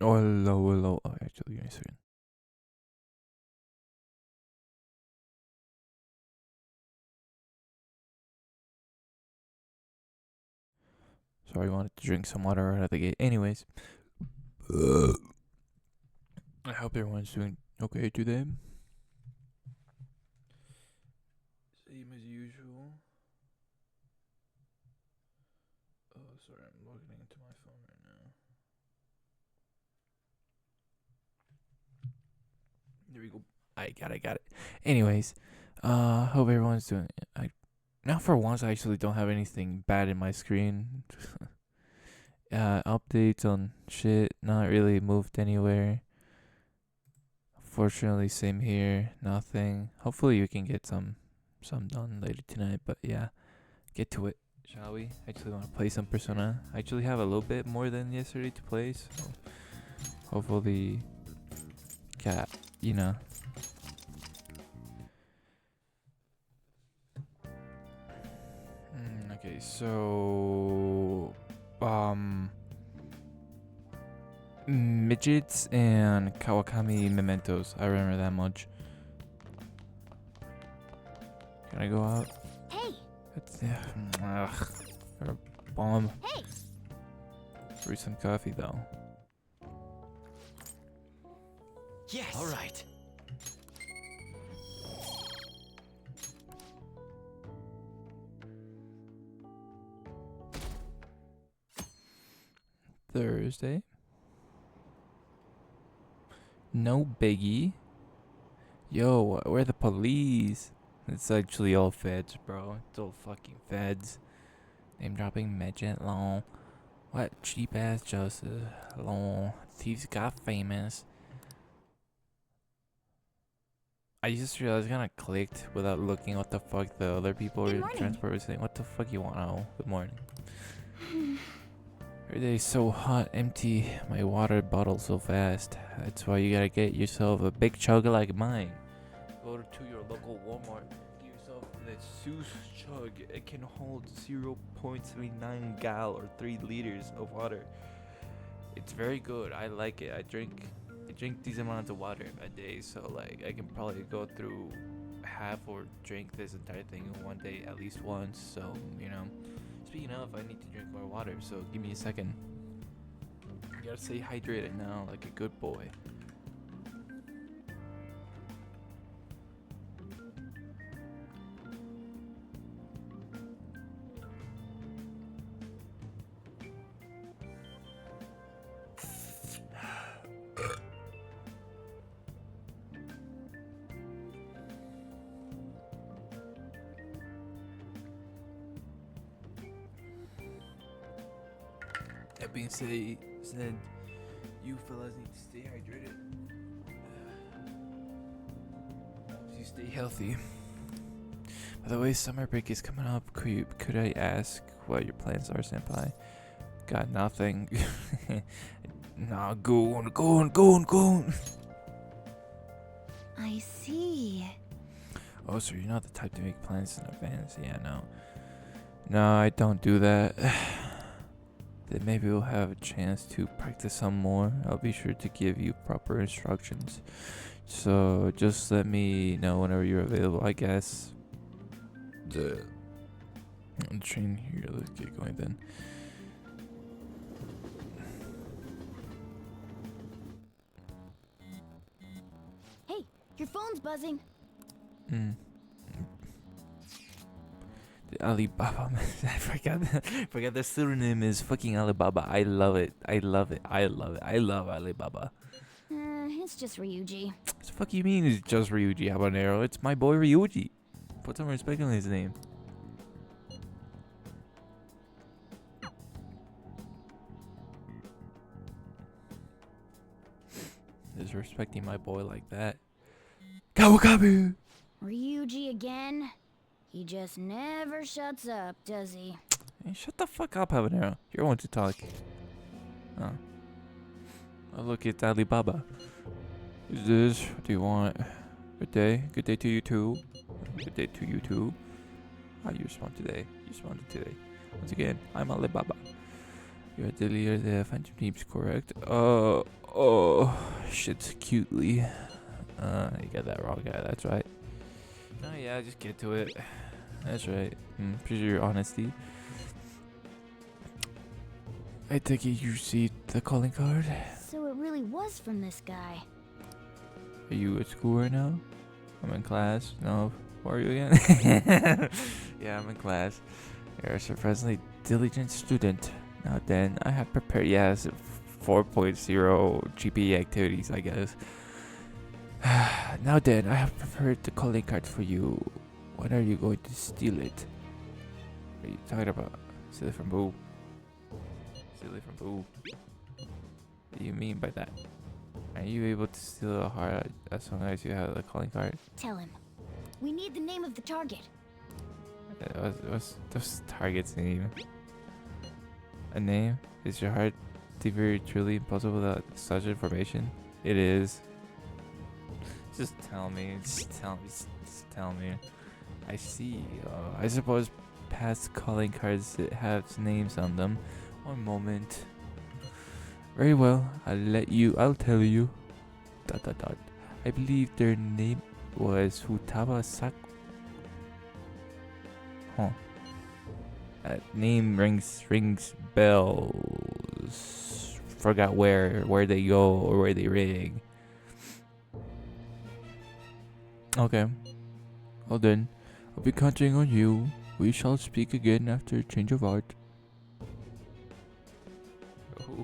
Oh, hello, hello. Oh, actually, give me a second. Sorry, I wanted to drink some water right out of the gate. Anyways, I hope everyone's doing okay today. Same as usual. Oh, sorry, I'm logging into my phone right now. There we go. I got it. Anyways, hope everyone's doing. Now for once, I actually don't have anything bad in my screen. Updates on shit, not really moved anywhere. Fortunately, same here. Nothing. Hopefully, we can get some done later tonight. But yeah, get to it, shall we? I actually want to play some Persona. I actually have a little bit more than yesterday to play, so hopefully, cat, you know. Okay, so midgets and Kawakami mementos. I remember that much. Can I go out? Hey. It's ugh, got a bomb. Hey. Brew some coffee though. Yes. All right. Thursday. No biggie. Yo, where the police? It's actually all feds, bro. It's all fucking feds. Name dropping midget long. What cheap ass justice long. Thieves got famous. I just realized I kind of clicked without looking what the fuck the other people Good in morning. transport were saying. What the fuck you want? Oh, good morning. Every day so hot, empty my water bottle so fast. That's why you gotta get yourself a big chug like mine. Go to your local Walmart, get yourself the Seuss chug. It can hold 0.39 gal or 3 liters of water. It's very good. I like it. I drink these amounts of water a day, so like I can probably go through half or drink this entire thing in one day at least once. So you know. Speaking of, I need to drink more water, so give me a second. You gotta stay hydrated now, like a good boy. That being said, you fellas need to stay hydrated. Helps you stay healthy. By the way, summer break is coming up. Could I ask what your plans are, senpai? Got nothing. Nah, go on. I see. Oh, so you're not the type to make plans in advance? Yeah, no. No, I don't do that. Then maybe we'll have a chance to practice some more. I'll be sure to give you proper instructions. So just let me know whenever you're available, I guess. The train here, let's get going then. Hey, your phone's buzzing. The Alibaba. I forgot the pseudonym is fucking Alibaba. I love it. I love Alibaba. It's just Ryuji. What the fuck you mean it's just Ryuji Habanero? It's my boy Ryuji. Put some respect on his name. Disrespecting my boy like that. Kawakabu! Ryuji again? He just never shuts up, does he? Hey, shut the fuck up, Habanero. You're one to talk. Oh. Oh, look, it's Alibaba. Who's this? What do you want? Good day. Good day to you too. Good day to you too. How you respond today? You responded today. Once again, I'm Alibaba. You are the leader of the Phantom Teams, correct? Shit, cutely. You got that wrong guy, that's right. Oh yeah, just get to it. That's right. Appreciate your honesty. I take it you received the calling card? So it really was from this guy. Are you at school right now? I'm in class. No. Where are you again? Yeah, I'm in class. You're a surprisingly diligent student. Now then, I have prepared, yes, 4.0 GPA activities, I guess. Now then, I have prepared the calling card for you. When are you going to steal it? What are you talking about? Steal it from who? Steal it from who? What do you mean by that? Are you able to steal a heart as long as you have the calling card? Tell him. We need the name of the target. What's this target's name? A name? Is your heart very truly impossible without such information? It is. Just tell me. Just tell me. I see. I suppose past calling cards have names on them. One moment. Very well. I'll tell you. ... I believe their name was futabas. Huh. That name rings bells. Forgot where they go or where they ring. Okay. Well then, I'll be counting on you. We shall speak again after a change of heart.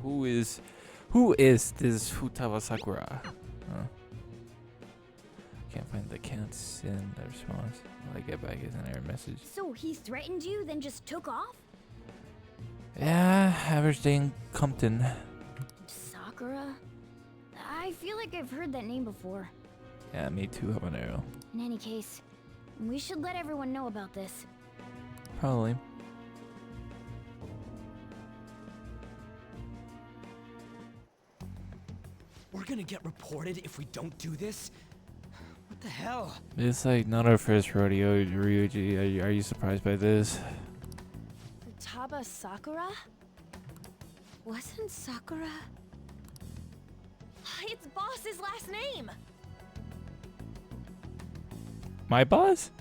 Who is this Futaba Sakura? Can't find the counts in the response. Will I get back as an error message? So he threatened you, then just took off? Yeah, everything Compton. Sakura? I feel like I've heard that name before. Yeah, me too, habanero. In any case, we should let everyone know about this. Probably. We're gonna get reported if we don't do this? What the hell? It's like not our first rodeo, Ryuji. Are you surprised by this? Futaba Sakura? Wasn't Sakura? It's boss's last name! My boss?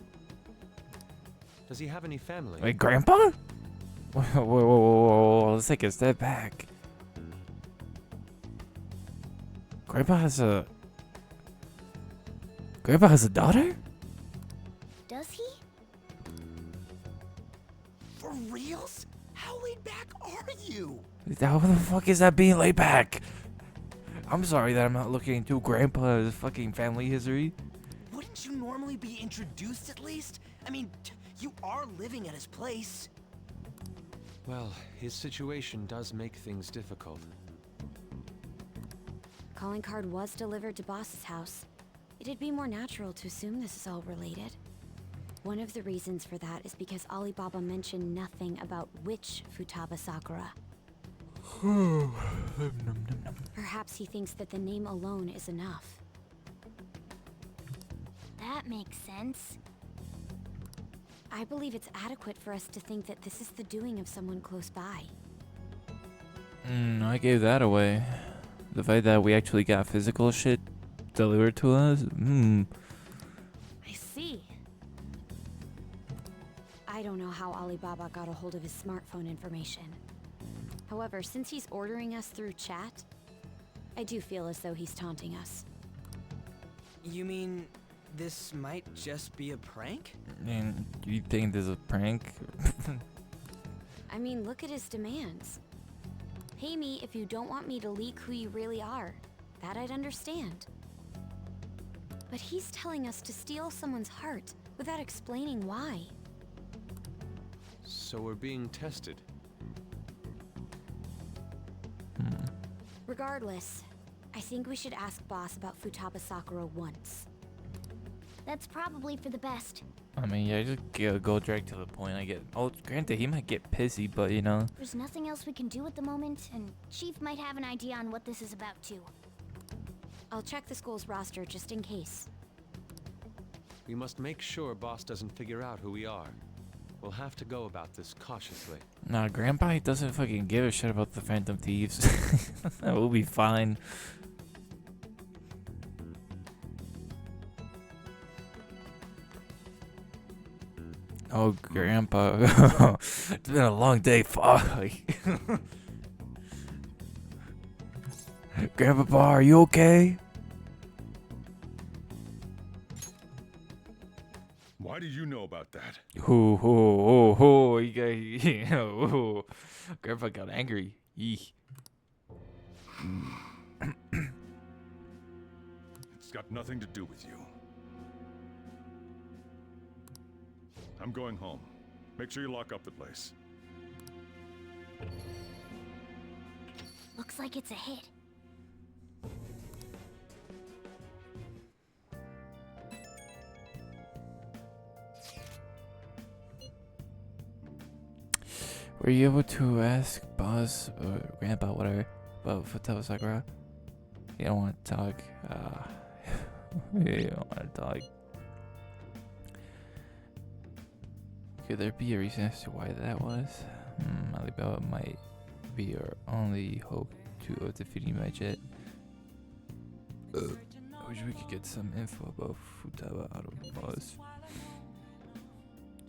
Does he have any family? My grandpa? Whoa, let's take a step back. Grandpa has a daughter? Does he? For reals? How laid back are you? How the fuck is that being laid back? I'm sorry that I'm not looking into Grandpa's fucking family history. Wouldn't you normally be introduced at least? I mean, you are living at his place. Well, his situation does make things difficult. Calling card was delivered to boss's house. It'd be more natural to assume this is all related. One of the reasons for that is because Alibaba mentioned nothing about which Futaba Sakura. Perhaps he thinks that the name alone is enough. That makes sense. I believe it's adequate for us to think that this is the doing of someone close by. I gave that away. The fact that we actually got physical shit delivered to us? I see. I don't know how Alibaba got a hold of his smartphone information. However, since he's ordering us through chat, I do feel as though he's taunting us. You mean this might just be a prank? And you think this is a prank? I mean, look at his demands. Pay me if you don't want me to leak who you really are. That I'd understand. But he's telling us to steal someone's heart without explaining why. So we're being tested. Regardless, I think we should ask Boss about Futaba Sakura once. That's probably for the best. I mean, yeah, just go direct to the point. Granted, he might get pissy, but you know. There's nothing else we can do at the moment, and Chief might have an idea on what this is about too. I'll check the school's roster just in case. We must make sure Boss doesn't figure out who we are. We'll have to go about this cautiously. Nah, Grandpa he doesn't fucking give a shit about the Phantom Thieves. We'll be fine. Oh, Grandpa. It's been a long day. Fuck. Grandpa, are you okay? Why did you know about that? You got, Grandpa got angry. Eeh. It's got nothing to do with you. I'm going home. Make sure you lock up the place. Looks like it's a hit. Were you able to ask Boss or Grandpa, whatever, about Futaba Sakura? You don't want to talk. You don't want to talk. Could there be a reason as to why that was? Alibaba might be your only hope of defeating my jet. I wish we could get some info about Futaba out of Boss.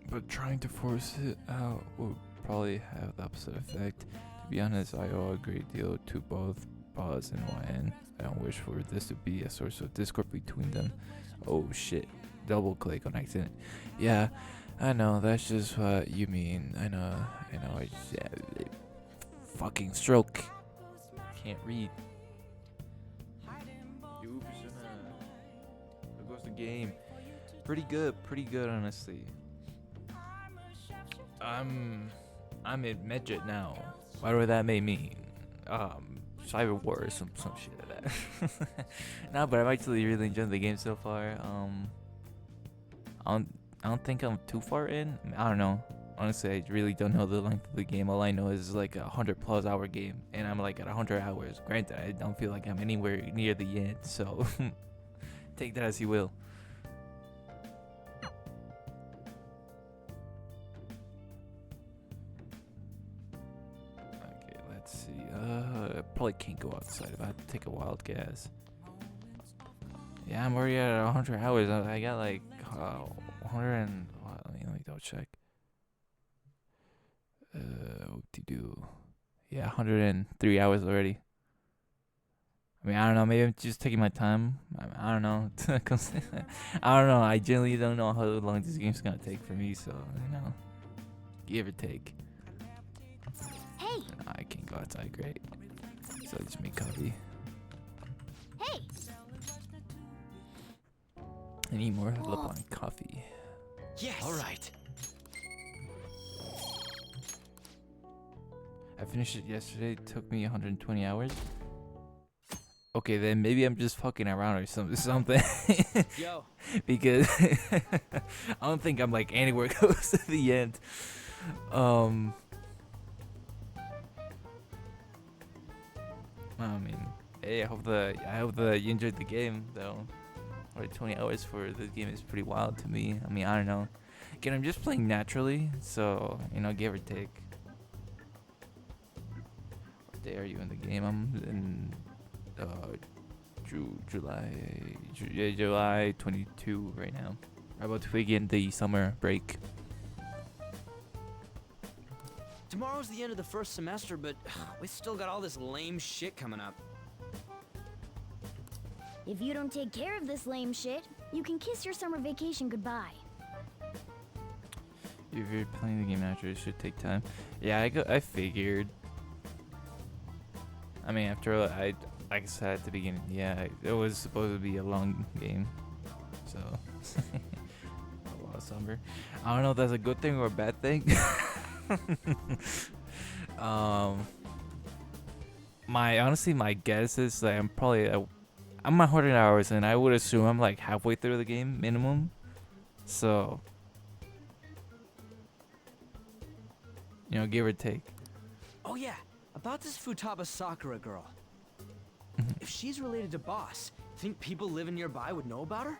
But trying to force it out would probably have the opposite effect. To be honest, I owe a great deal to both Boss and YN. I don't wish for this to be a source of discord between them. Oh shit. Double click on accident. Yeah, I know, that's just what you mean. I know, fucking stroke. Can't read. Oops, there goes the game. Pretty good, honestly. I'm in Medjet now. Whatever that may mean. Cyber War or some shit like that. No, but I'm actually really enjoying the game so far. I don't think I'm too far in. I don't know. Honestly, I really don't know the length of the game. All I know is it's like a 100+ hour game, and I'm like at 100 hours. Granted, I don't feel like I'm anywhere near the end, so take that as you will. Okay, let's see. I probably can't go outside if I have to take a wild guess. Yeah, I'm already at 100 hours. I got like 100 and let me double check. What to do? Yeah, 103 hours already. I mean, I don't know. Maybe I'm just taking my time. I don't know. I don't know. I generally don't know how long this game's gonna take for me. So give or take. Hey! No, I can't go outside. Great. So I just make coffee. Hey! I need more Lapon coffee. Yes. All right. I finished it yesterday. It took me 120 hours. Okay, then maybe I'm just fucking around or something. Yo. Because I don't think I'm like anywhere close to the end. I mean, hey, I hope that you enjoyed the game though. Or 20 hours for this game is pretty wild to me. I mean, I don't know. Again, I'm just playing naturally, so give or take. What day are you in the game? I'm in July 22 right now. We're about to begin the summer break. Tomorrow's the end of the first semester, but we still got all this lame shit coming up. If you don't take care of this lame shit, you can kiss your summer vacation goodbye. If you're playing the game naturally, it should take time. Yeah, I figured. I mean, after all, like I said at the beginning, yeah, it was supposed to be a long game, so a lot of summer. I don't know if that's a good thing or a bad thing. My guess is that I'm at 100 hours, and I would assume I'm like halfway through the game minimum. So, give or take. Oh yeah, about this Futaba Sakura girl. If she's related to Boss, think people living nearby would know about her?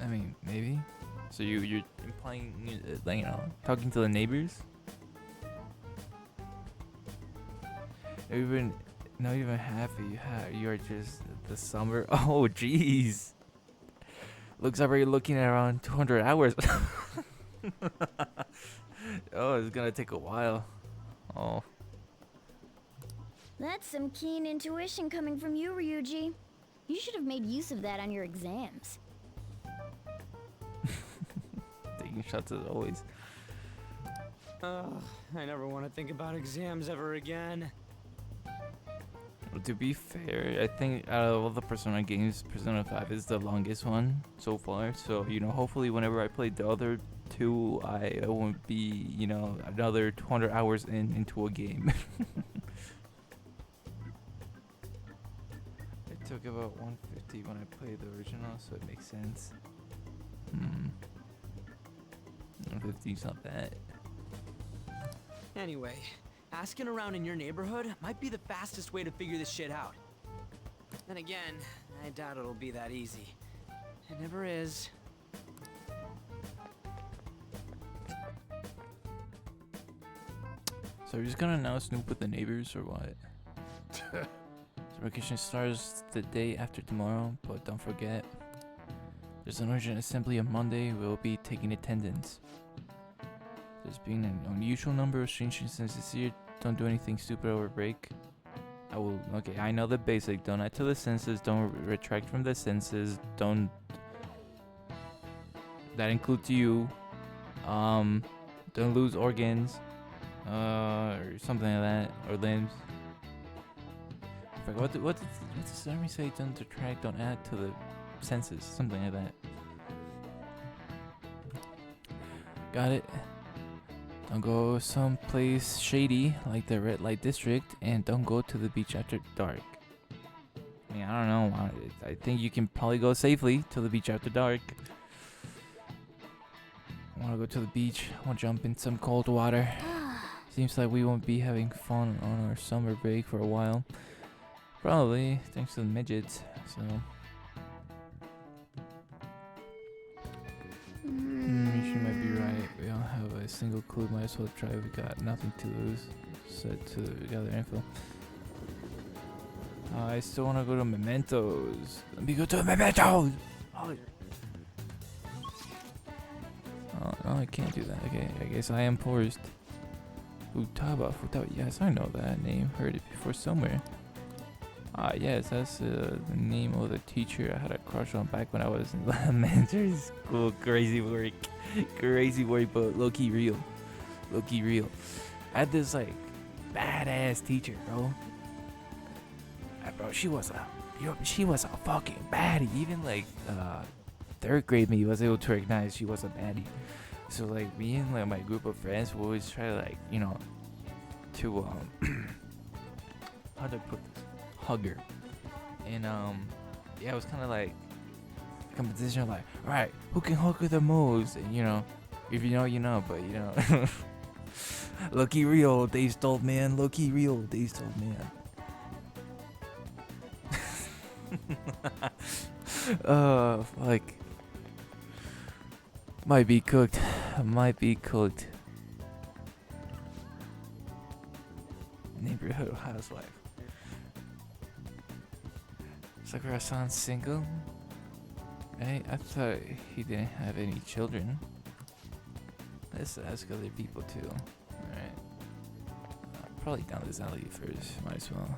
I mean, maybe. So you're implying, like, you know, talking to the neighbors? Not even happy. You're just the summer. Oh, jeez. Looks like we're looking at around 200 hours. Oh, it's gonna take a while. Oh. That's some keen intuition coming from you, Ryuji. You should have made use of that on your exams. Taking shots as always. Ugh, I never want to think about exams ever again. Well, to be fair, I think out of all the Persona games, Persona 5 is the longest one so far. So, you know, hopefully whenever I play the other two, I won't be, you know, another 200 hours into a game. It took about 150 when I played the original, so it makes sense. 150 is not bad. Anyway, asking around in your neighborhood might be the fastest way to figure this shit out. Then again, I doubt it'll be that easy. It never is. So you're just gonna now snoop with the neighbors or what? So vacation starts the day after tomorrow, but don't forget, there's an urgent assembly on Monday. We'll be taking attendance. There's been an unusual number of strange incidents this year. Don't do anything stupid over break. Okay, I know the basic. Don't add to the census. Don't retract from the census. Don't. That includes you. Don't lose organs. Or something like that. Or limbs. What does the army say? Don't detract. Don't add to the census. Something like that. Got it. Don't go someplace shady like the red light district, and don't go to the beach after dark. I mean, I don't know. I think you can probably go safely to the beach after dark. I want to go to the beach. I want to jump in some cold water. Seems like we won't be having fun on our summer break for a while. Probably thanks to the midgets. So. She might be right. We don't have a single clue. Might as well try. We got nothing to lose. Said to gather info. I still want to go to Mementos. Let me go to Mementos! Oh, no, I can't do that. Okay, I guess I am forced. Futaba. Yes, I know that name. Heard it before somewhere. Yes, that's the name of the teacher I had a crush on back when I was in elementary school. Crazy work, but low-key real. I had this like badass teacher, bro. Bro, she was a fucking baddie. Even like third grade me was able to recognize she was a baddie. So like me and like my group of friends would always try to like, you know, to how do I put this? Hug her. And yeah, it was kind of like a competition, like, all right, who can hug her the most? And you know, if you know, you know, but you know. Lucky real, Dave Stolt, man. Lucky real, Dave Stolt, man. Like, might be cooked. Neighborhood housewife. Sakura-san's single? Right? I thought he didn't have any children. Let's ask other people too. Alright. Probably down this alley first. Might as well.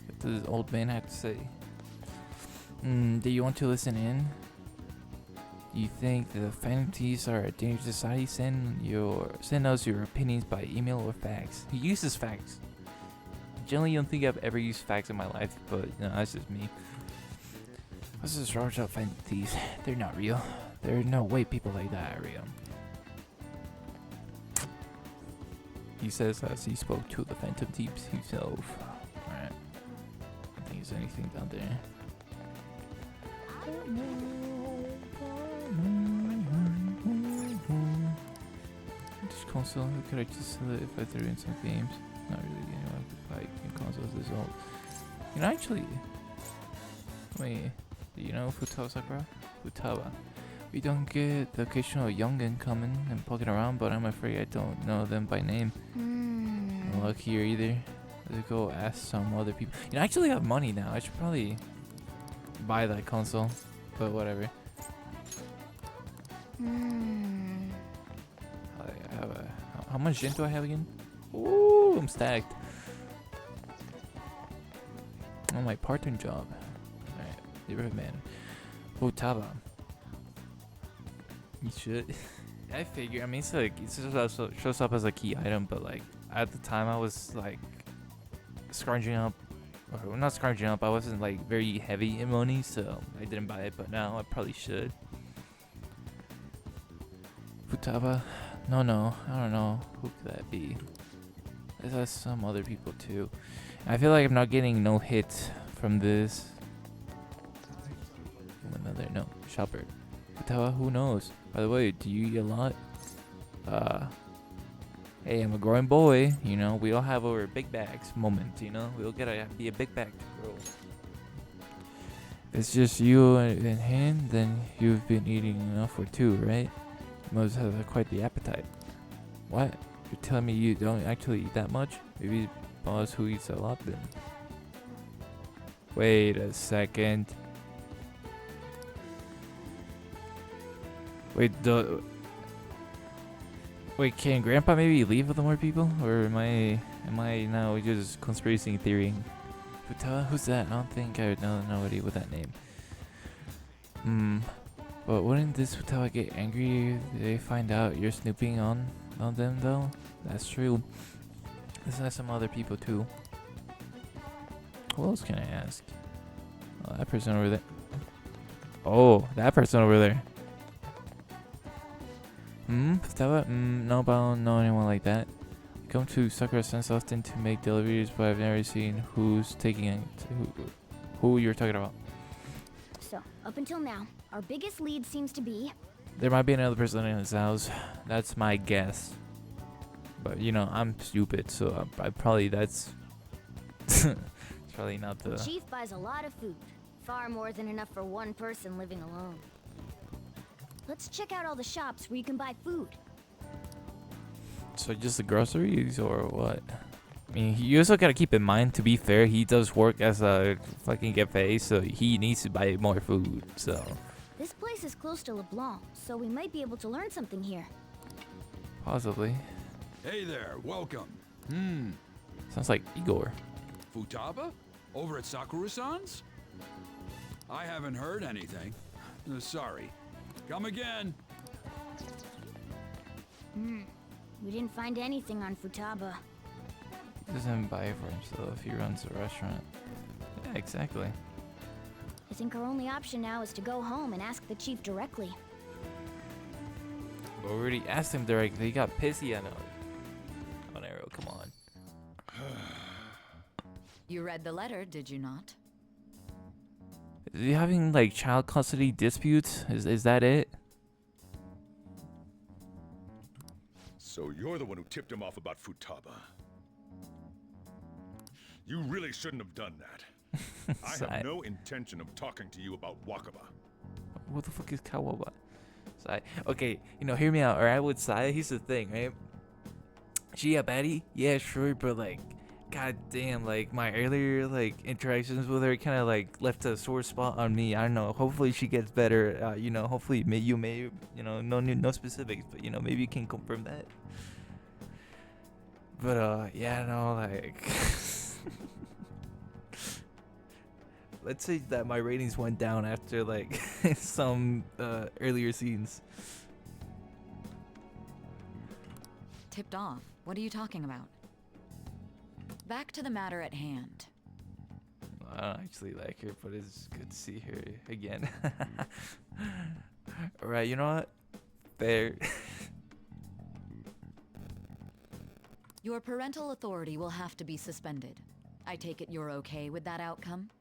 What does this old man have to say? Do you want to listen in? Do you think the fantasies are a dangerous society? Send us your opinions by email or fax. He uses fax. Generally, don't think I've ever used fax in my life, but you know, that's just me. This is Robert Up fantasies. They're not real. There's no way people like that are real. He says as he spoke to the Phantom Deeps himself. Alright. I think there's anything down there. This console, how could I just sell it if I threw in some games? Not really, you know, I could buy consoles as well. You know, actually, wait, do you know Futaba Sakura? Futaba. We don't get the occasional youngin coming and poking around, but I'm afraid I don't know them by name. No luck here either. Let's go ask some other people. You know, I actually have money now. I should probably buy that console, but whatever. I have a, how much gen do I have again? Ooh, I'm stacked. Oh, my part-time job. Alright, neighborhood man. Futaba. You should. I figure. I mean, it's like it shows up as a key item, but like at the time I was like scrounging up, or not scrounging up. I wasn't like very heavy in money, so I didn't buy it. But now I probably should. Futaba. No, I don't know. Who could that be? There's some other people too. I feel like I'm not getting no hits from this. Another no shopper. Futaba, who knows? By the way, do you eat a lot? Hey, I'm a growing boy. You know, we all have our big bags moment. You know, we all gotta be a big bag to grow. If it's just you and him, then you've been eating enough for two, right? You must have quite the appetite. What? You're telling me you don't actually eat that much? Maybe boss who eats a lot then. Wait a second. Wait, can Grandpa maybe leave with more people, or am I now just conspiracy theorying? Futaba, who's that? I don't think I would know nobody with that name. But wouldn't this Futaba get angry if they find out you're snooping on them though? That's true. Let's ask some other people too. Who else can I ask? Oh, that person over there. Oh, that person over there. Futaba? No, but I don't know anyone like that. I come to Sakura Sense often to make deliveries, but I've never seen who's taking it. Who you're talking about. So, up until now, our biggest lead seems to be... There might be another person in his house. That's my guess. But, you know, I'm stupid, so I probably that's... it's probably not the... Chief buys a lot of food. Far more than enough for one person living alone. Let's check out all the shops where you can buy food. So just the groceries or what? I mean, you also gotta keep in mind, to be fair, he does work as a fucking cafe, so he needs to buy more food, so... This place is close to LeBlanc, so we might be able to learn something here. Possibly. Hey there, welcome. Sounds like Igor. Futaba? Over at Sakura-san's? I haven't heard anything. Sorry. Come again. We didn't find anything on Futaba. He doesn't buy for himself, he runs a restaurant. Yeah, exactly. I think our only option now is to go home and ask the chief directly. But we already asked him directly, he got pissy on us. On Arrow, come on. You read the letter, did you not? Is he having like child custody disputes? Is that it? So you're the one who tipped him off about Futaba. You really shouldn't have done that. I have no intention of talking to you about Wakaba. What the fuck is Kawaba? Sai. Okay, you know, hear me out, alright? With Sai, here's the thing, right? She a baddie? Yeah, sure, but like, god damn, like my earlier like interactions with her kind of like left a sore spot on me. I don't know. Hopefully she gets better. You know, hopefully you may, you know, no specifics, but you know, maybe you can confirm that. But yeah, no, like. Let's say that my ratings went down after like some earlier scenes. Tipped off? What are you talking about? Back to the matter at hand. I don't actually like her, but it's good to see her again. Alright, you know what? Fair. Your parental authority will have to be suspended. I take it you're okay with that outcome?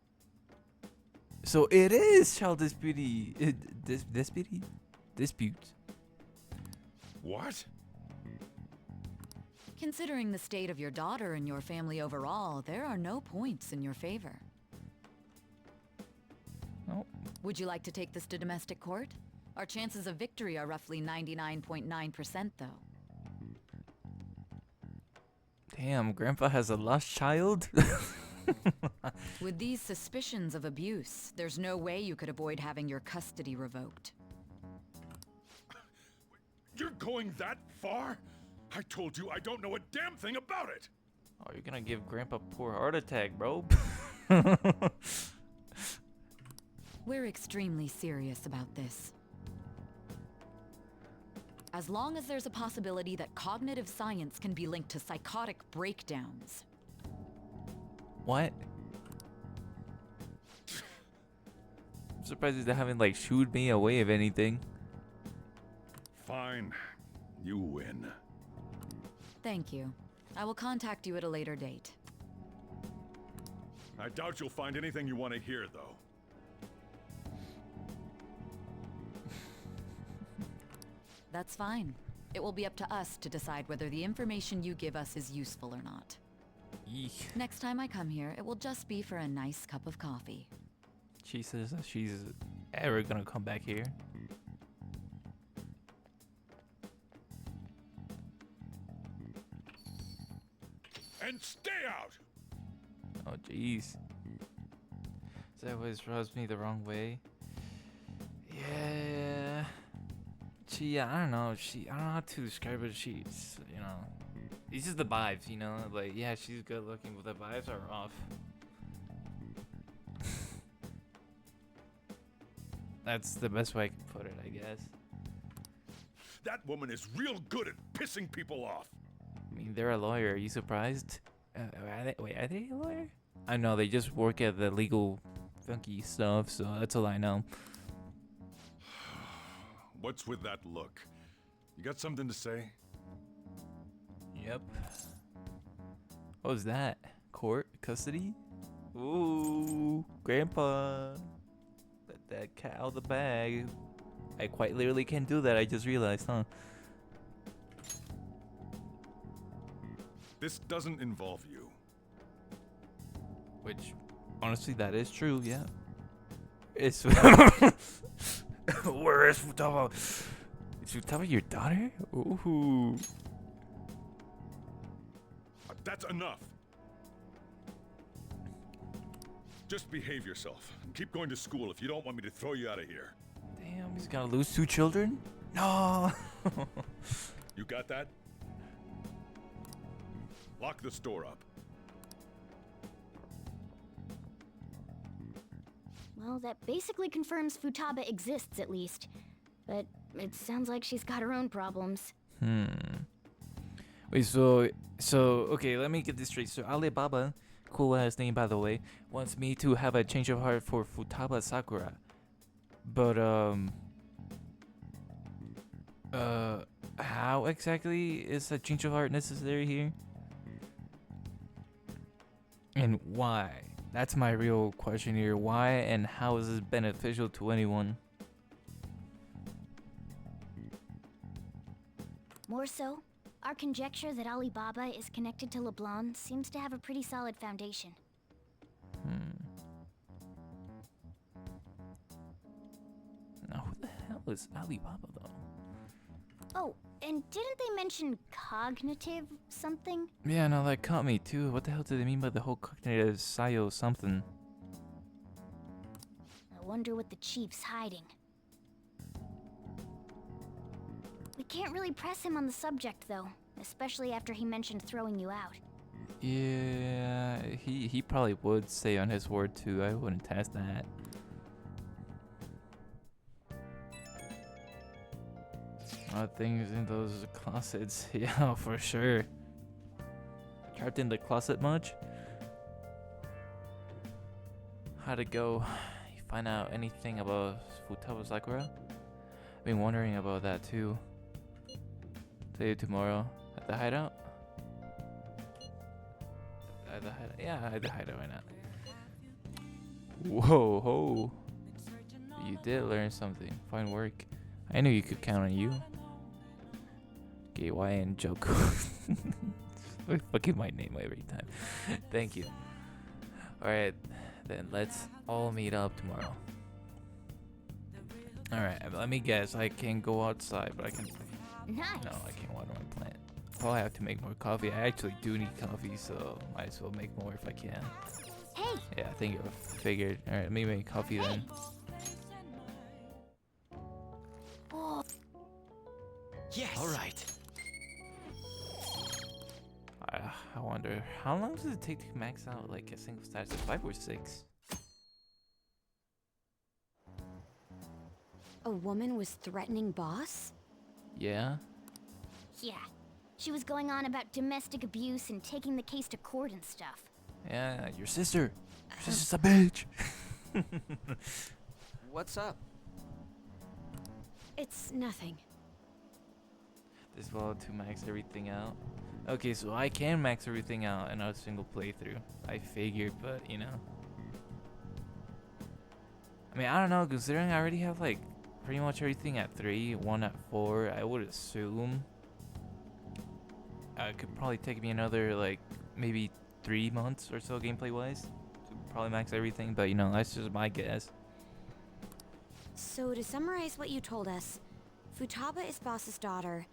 So it is child dispute. Disputes. What? Considering the state of your daughter and your family overall, there are no points in your favor. Oh, Would you like to take this to domestic court? Our chances of victory are roughly 99.9%, though. Damn, Grandpa has a lost child? With these suspicions of abuse, there's no way you could avoid having your custody revoked. You're going that far? I told you I don't know a damn thing about it. Oh, you're gonna give Grandpa a poor heart attack, bro. We're extremely serious about this. As long as there's a possibility that cognitive science can be linked to psychotic breakdowns. What? I'm surprised they haven't like shooed me away if anything. Fine. You win. Thank you. I will contact you at a later date. I doubt you'll find anything you want to hear, though. That's fine. It will be up to us to decide whether the information you give us is useful or not. Eek. Next time I come here, it will just be for a nice cup of coffee. She says that she's ever gonna come back here. And stay out! Oh, jeez. That always rubs me the wrong way. Yeah. I don't know. I don't know how to describe her. She's, it's just the vibes, Like, yeah, she's good looking, but the vibes are off. That's the best way I can put it, I guess. That woman is real good at pissing people off. I mean, they're a lawyer. Are you surprised? Are they a lawyer? I know, they just work at the legal funky stuff, so that's all I know. What's with that look? You got something to say? Yep. What was that? Court? Custody? Ooh, Grandpa. Let that cat out of the bag. I quite literally can do that, I just realized, huh? This doesn't involve you. Which, honestly, that is true, yeah. It's... Where is Futaba? Is Futaba your daughter? Ooh. That's enough. Just behave yourself and keep going to school if you don't want me to throw you out of here. Damn, he's gonna lose 2 children? No! You got that? Lock the store up. Well, that basically confirms Futaba exists, at least. But it sounds like she's got her own problems. Wait, so okay, let me get this straight. So Alibaba, cool ass name by the way, wants me to have a change of heart for Futaba Sakura. But how exactly is a change of heart necessary here? And why? That's my real question here. Why and how is this beneficial to anyone? More so, our conjecture that Alibaba is connected to LeBlanc seems to have a pretty solid foundation. Now, who the hell is Alibaba though? Oh, and didn't they mention cognitive something? Yeah, no, that caught me too. What the hell do they mean by the whole cognitive Sayo something? I wonder what the chief's hiding. We can't really press him on the subject, though, especially after he mentioned throwing you out. Yeah, he probably would say on his word too. I wouldn't test that. Things in those closets, yeah, for sure. Trapped in the closet much? How'd it go? You find out anything about Futaba Sakura? I've been wondering about that too. Tell you tomorrow at the hideout? At the hideout? Yeah, at the hideout, why not? Whoa, ho. You did learn something. Fine work. I knew you could count on you. KY and Joku. I fucking my name every time. Thank you. Alright, then let's all meet up tomorrow. Alright, let me guess. I can go outside, but I can. Nice. No, I can't water my plant. Probably have to make more coffee. I actually do need coffee, so might as well make more if I can. Hey, Yeah, I think I figured. Alright, let me make coffee then. Yes. All right. I wonder, how long does it take to max out like a single status? 5 or 6? A woman was threatening Boss? Yeah? yeah. She was going on about domestic abuse and taking the case to court and stuff. Yeah, your sister. Your sister's a bitch. What's up? It's nothing. This well to max everything out. Okay, so I can max everything out in a single playthrough. I figured, but you know. I mean, I don't know, considering I already have like pretty much everything at 3, 1 at 4, I would assume it could probably take me another like maybe 3 months or so gameplay wise to probably max everything, but you know, that's just my guess. So to summarize what you told us, Futaba is Boss's daughter,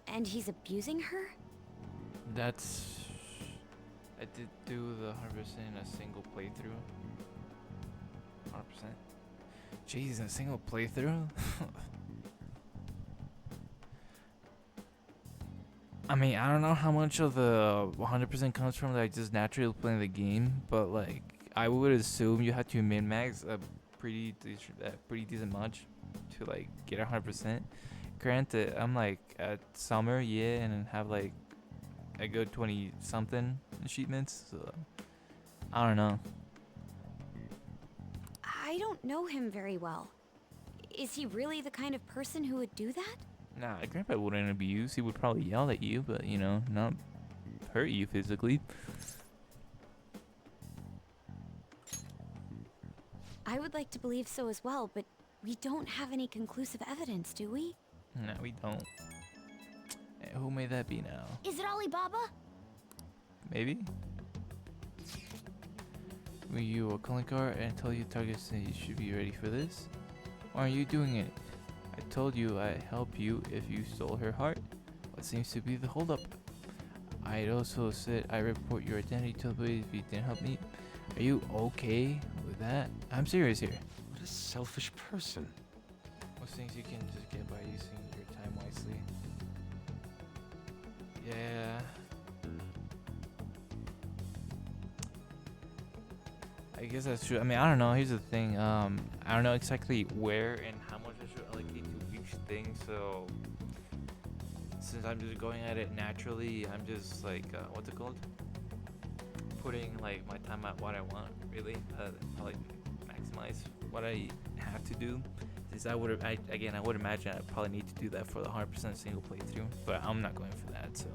and he's abusing her? That's... I did do the 100% in a single playthrough. 100%. Jeez, in a single playthrough? I mean, I don't know how much of the 100% comes from like just naturally playing the game, but like, I would assume you have to min-max a pretty decent much to like get 100%. Granted, I'm like at summer, yeah, and have like a good 20 something achievements, so I don't know. I don't know him very well. Is he really the kind of person who would do that? Nah, Grandpa wouldn't abuse. He would probably yell at you, but you know, not hurt you physically. I would like to believe so as well, but we don't have any conclusive evidence, do we? No, we don't. Who may that be now? Is it Alibaba? Maybe? Were you a calling card and tell you targets that you should be ready for this? Why are you doing it? I told you I'd help you if you stole her heart. What seems to be the holdup? I'd also said I report your identity to the police if you didn't help me. Are you okay with that? I'm serious here. What a selfish person. Most things you can just get by using your time wisely. Yeah. I guess that's true. I mean, I don't know. Here's the thing. I don't know exactly where and how much I should allocate to each thing. So, since I'm just going at it naturally, I'm just like, what's it called? Putting like my time at what I want, really. Like maximize what I have to do. Since I would imagine I probably need to do that for the 100% single playthrough, but I'm not going for that. So,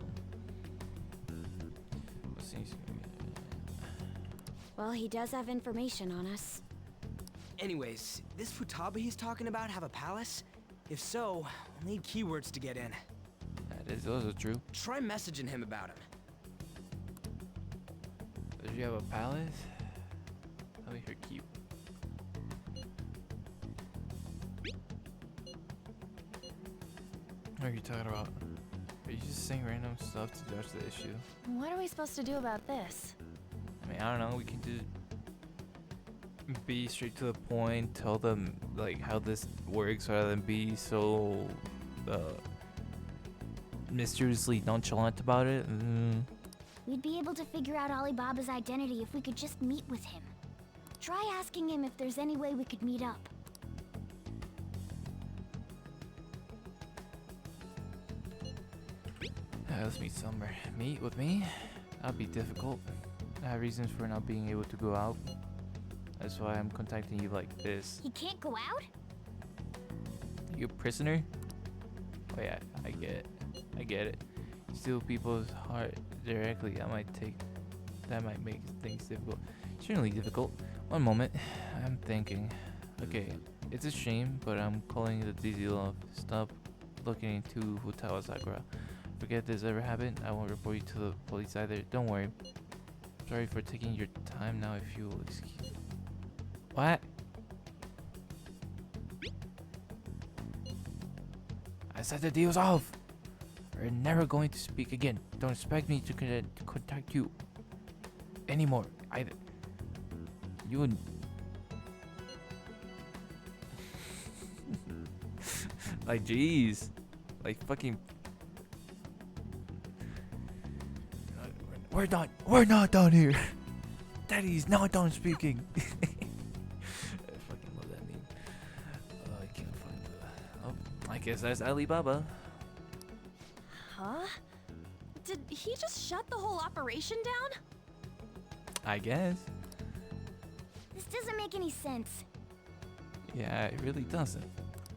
Well, he does have information on us. Anyways, this Futaba he's talking about have a palace? If so, we'll need keywords to get in. that is also true. Try messaging him about him. Does you have a palace? Let me hear cute. What are you talking about? Are you just saying random stuff to dodge the issue? What are we supposed to do about this? I mean, I don't know. We can just be straight to the point. Tell them like how this works, rather than be so mysteriously nonchalant about it. We'd be able to figure out Alibaba's identity if we could just meet with him. Try asking him if there's any way we could meet up. Let's meet somewhere. Meet with me? That'd be difficult. I have reasons for not being able to go out. That's why I'm contacting you like this. He can't go out? Are you a prisoner? Oh yeah, I get it. I get it. Steal people's heart directly. That might make things difficult. Extremely difficult. One moment. I'm thinking. Okay, it's a shame, but I'm calling it a easy love. Stop looking into Futaba Sakura. Forget this ever happened. I won't report you to the police either. Don't worry. Sorry for taking your time now, if you will excuse. What? I said the deal's off. We're never going to speak again. Don't expect me to contact you anymore. You and like, jeez, like fucking. We're not done here. Daddy's not done speaking. I fucking love that meme. I can't find the. Oh, I guess that's Alibaba. Huh? Did he just shut the whole operation down? I guess. This doesn't make any sense. Yeah, it really doesn't.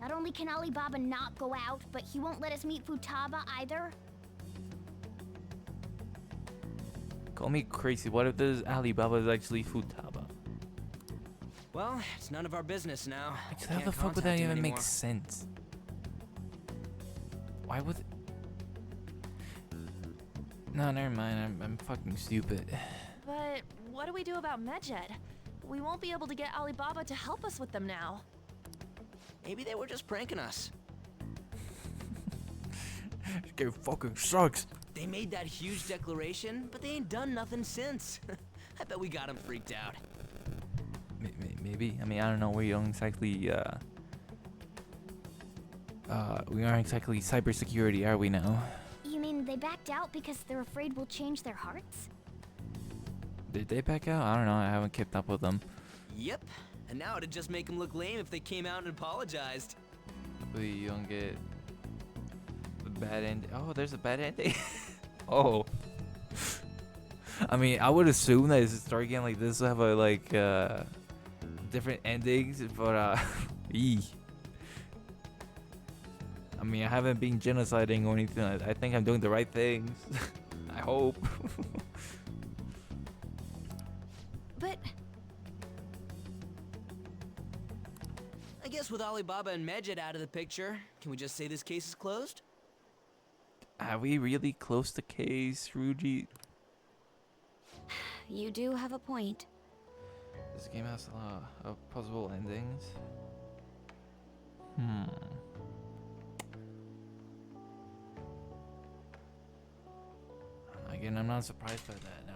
Not only can Alibaba not go out, but he won't let us meet Futaba either. Call me crazy. What if this Alibaba is actually Futaba? Well, it's none of our business now. Actually, how Can't the fuck would that contact him even make anymore. sense? Why would? No, never mind. I'm fucking stupid. But what do we do about Medjed? We won't be able to get Alibaba to help us with them now. Maybe they were just pranking us. This game fucking sucks. They made that huge declaration, but they ain't done nothing since. I bet we got them freaked out. Maybe. I mean, I don't know. We aren't exactly cybersecurity, are we now? You mean they backed out because they're afraid we'll change their hearts? Did they back out? I don't know. I haven't kept up with them. Yep. And now it'd just make them look lame if they came out and apologized. Hopefully you don't get the bad end. Oh, there's a bad ending. Oh. I mean, I would assume that it's a story game like this will have a different endings, but eee. I mean, I haven't been genociding or anything. I think I'm doing the right things. I hope. But I guess with Alibaba and Medjed out of the picture, can we just say this case is closed? Are we really close to case, Ruji? You do have a point. This game has a lot of possible endings. Again, I'm not surprised by that now.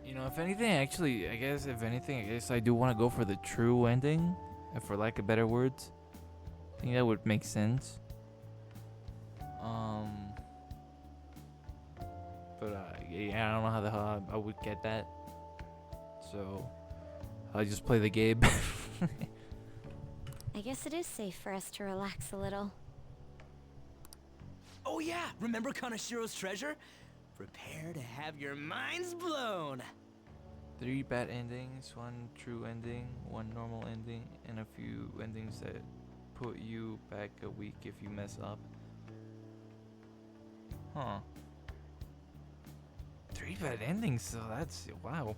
You know, if anything, actually, I guess I do want to go for the true ending, for lack of better words. I think that would make sense. But yeah, I don't know how the hell I would get that. So I'll just play the game. I guess it is safe for us to relax a little. Oh yeah, remember Kanashiro's treasure? Prepare to have your minds blown. 3 bad endings, 1 true ending, 1 normal ending, and a few endings that put you back a week if you mess up. Huh. 3 bad endings, so that's wow.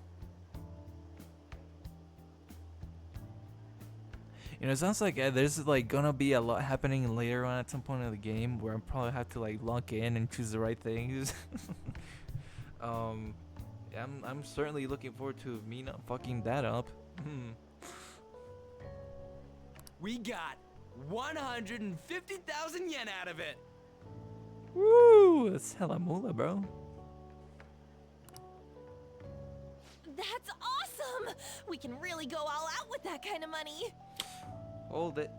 You know, it sounds like there's like gonna be a lot happening later on at some point in the game where I probably have to like lock in and choose the right things. Yeah, I'm certainly looking forward to me not fucking that up. We got 150,000 yen out of it. Woo! That's hella moolah, bro. that's awesome! We can really go all out with that kind of money. Hold it.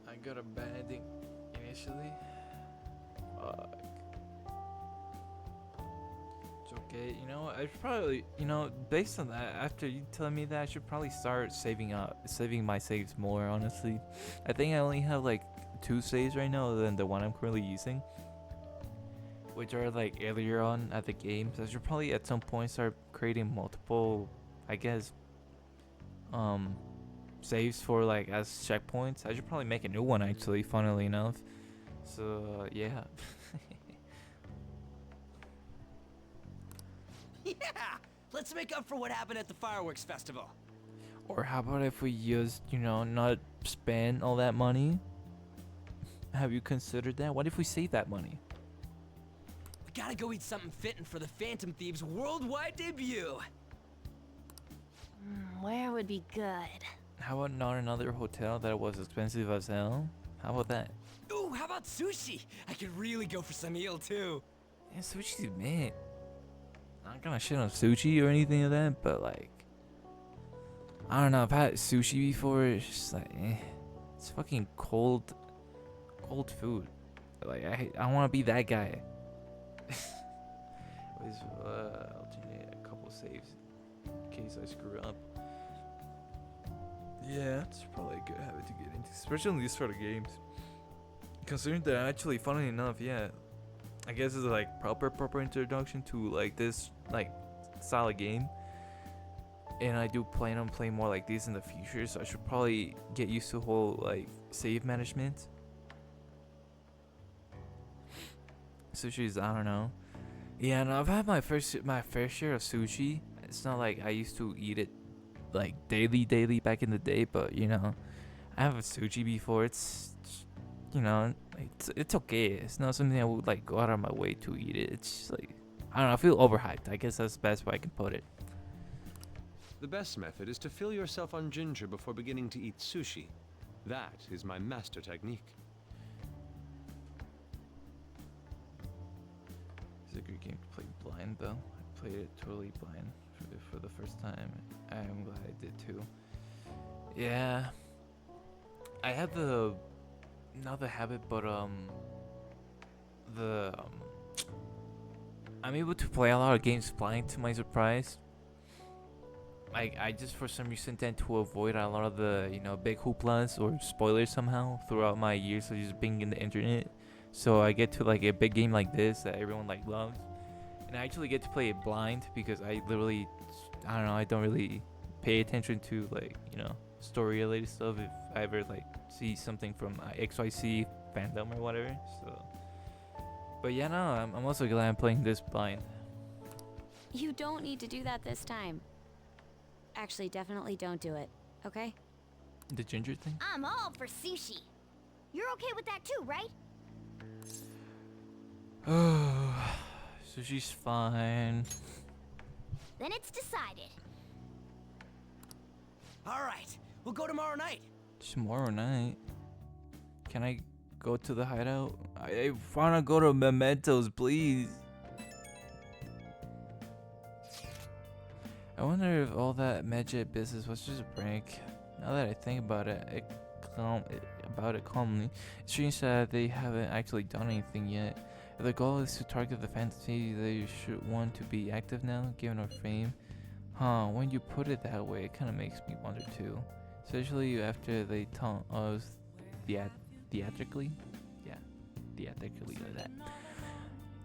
I got a bad ending initially. Fuck. It's okay. You know, I should probably, based on that, after you telling me that, I should probably start saving my saves more, honestly. I think I only have like 2 saves right now than the one I'm currently using, which are like earlier on at the game. So I should probably at some point start creating multiple, I guess, saves for like as checkpoints. I should probably make a new one actually, funnily enough. So yeah. Yeah! Let's make up for what happened at the fireworks festival. Or how about if we just, not spend all that money? Have you considered that? What if we save that money? We gotta go eat something fitting for the Phantom Thieves' worldwide debut. Where would be good? How about not another hotel that was expensive as hell? How about that? Ooh, how about sushi? I could really go for some eel too. Yeah, sushi's mid. I'm not gonna shit on sushi or anything like that, but like, I don't know. I've had sushi before. It's just like, it's fucking cold food. Like I want to be that guy. Alternate a couple saves in case I screw up. Yeah, it's probably a good habit to get into, especially in these sort of games. Considering that actually, funny enough, yeah, I guess it's like proper introduction to like this like style of game. And I do plan on playing more like these in the future, so I should probably get used to the whole like save management. Sushi's, I don't know. Yeah, and I've had my fair share of sushi. It's not like I used to eat it like daily back in the day, but you know, I have a sushi before. It's, you know, it's okay. It's not something I would like go out of my way to eat it. It's just like, I don't know, I feel overhyped. I guess that's the best way I can put it. The best method is to fill yourself on ginger before beginning to eat sushi. That is my master technique. It's a good game to play blind though. I played it totally blind for the first time. I'm glad I did too. Yeah, I had not the habit, but I'm able to play a lot of games blind to my surprise. I just for some reason tend to avoid a lot of the, you know, big hooplas or spoilers somehow throughout my years of just being in the internet. So I get to like a big game like this that everyone like loves, and I actually get to play it blind because I literally, I don't know, I don't really pay attention to like, you know, story related stuff if I ever like see something from XYZ fandom or whatever. So, but yeah, no, I'm also glad I'm playing this blind. You don't need to do that this time. Actually, definitely don't do it, okay? The ginger thing? I'm all for sushi. You're okay with that too, right? Oh, sushi's fine. Then it's decided. All right, we'll go tomorrow night. Tomorrow night? Can I go to the hideout? I wanna go to Mementos, please. I wonder if all that Medjet business was just a prank. Now that I think about it, calmly, it's strange that they haven't actually done anything yet. If the goal is to target the fantasy, they should want to be active now, given our fame. Huh, when you put it that way, it kind of makes me wonder too. Especially after they taunt us theatrically? Yeah, theatrically like that.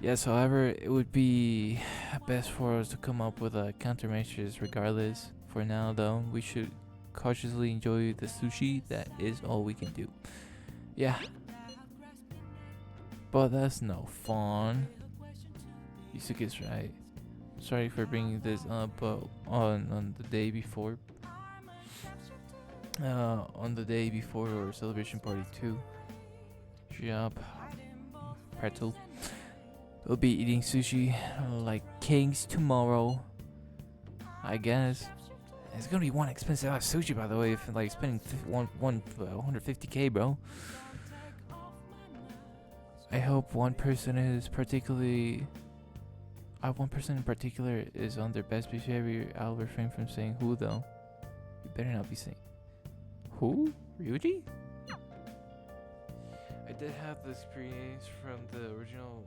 Yes, however, it would be best for us to come up with countermeasures regardless. For now, though, we should cautiously enjoy the sushi. That is all we can do. Yeah. But that's no fun. Yusuke's right. Sorry for bringing this up, but on the day before our celebration party too. Yup. Pretzel. We'll be eating sushi like kings tomorrow, I guess. It's gonna be one expensive ass sushi, by the way. If like spending 150k, bro. I hope one person in particular is on their best behavior. I'll refrain from saying who though. You better not be saying who? Ryuji? I did have the experience from the original.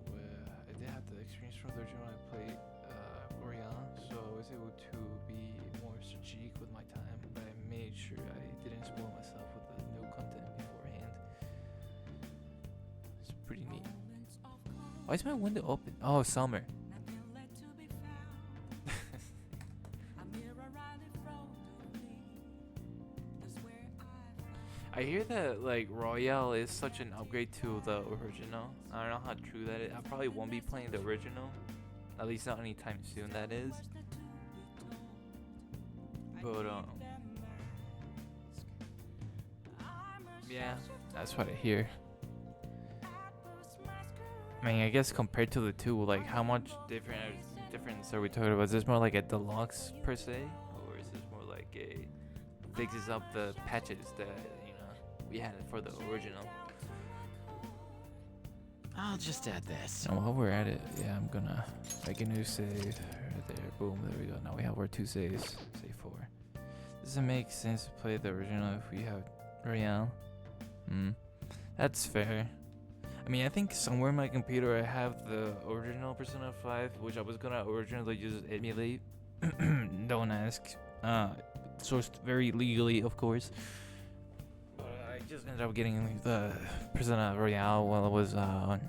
When I played Orion, so I was able to be more strategic with my time, but I made sure I didn't spoil myself with the new content beforehand. It's pretty neat. Why is my window open? Oh, summer. I hear that like Royale is such an upgrade to the original. I don't know how true that is. I probably won't be playing the original, at least not anytime soon. That is. But yeah, that's what I hear. I mean, I guess compared to the two, like how much difference are we talking about? Is this more like a deluxe per se, or is this more like it fixes up the patches that we had for the original. I'll just add this. And while we're at it, yeah, I'm gonna make a new save right there. Boom, there we go. Now we have our 2 saves. Save 4. Does it make sense to play the original if we have Royale? That's fair. I mean, I think somewhere in my computer I have the original Persona 5, which I was gonna originally just emulate. Don't ask. Sourced very legally, of course. But I just ended up getting the Persona Royale while it was on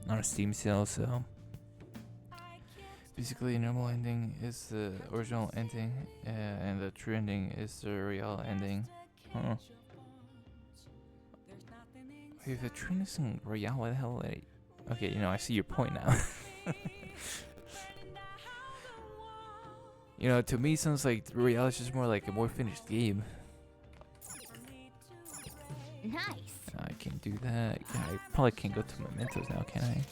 a Steam sale. So basically, the normal ending is the original ending, and the true ending is the Royale ending. Huh. If the true is in Royale, why the hell? Okay, I see your point now. To me, it sounds like Royale is just more like a more finished game. Nice. I can't do that. Yeah, I probably can't go to Mementos now, can I?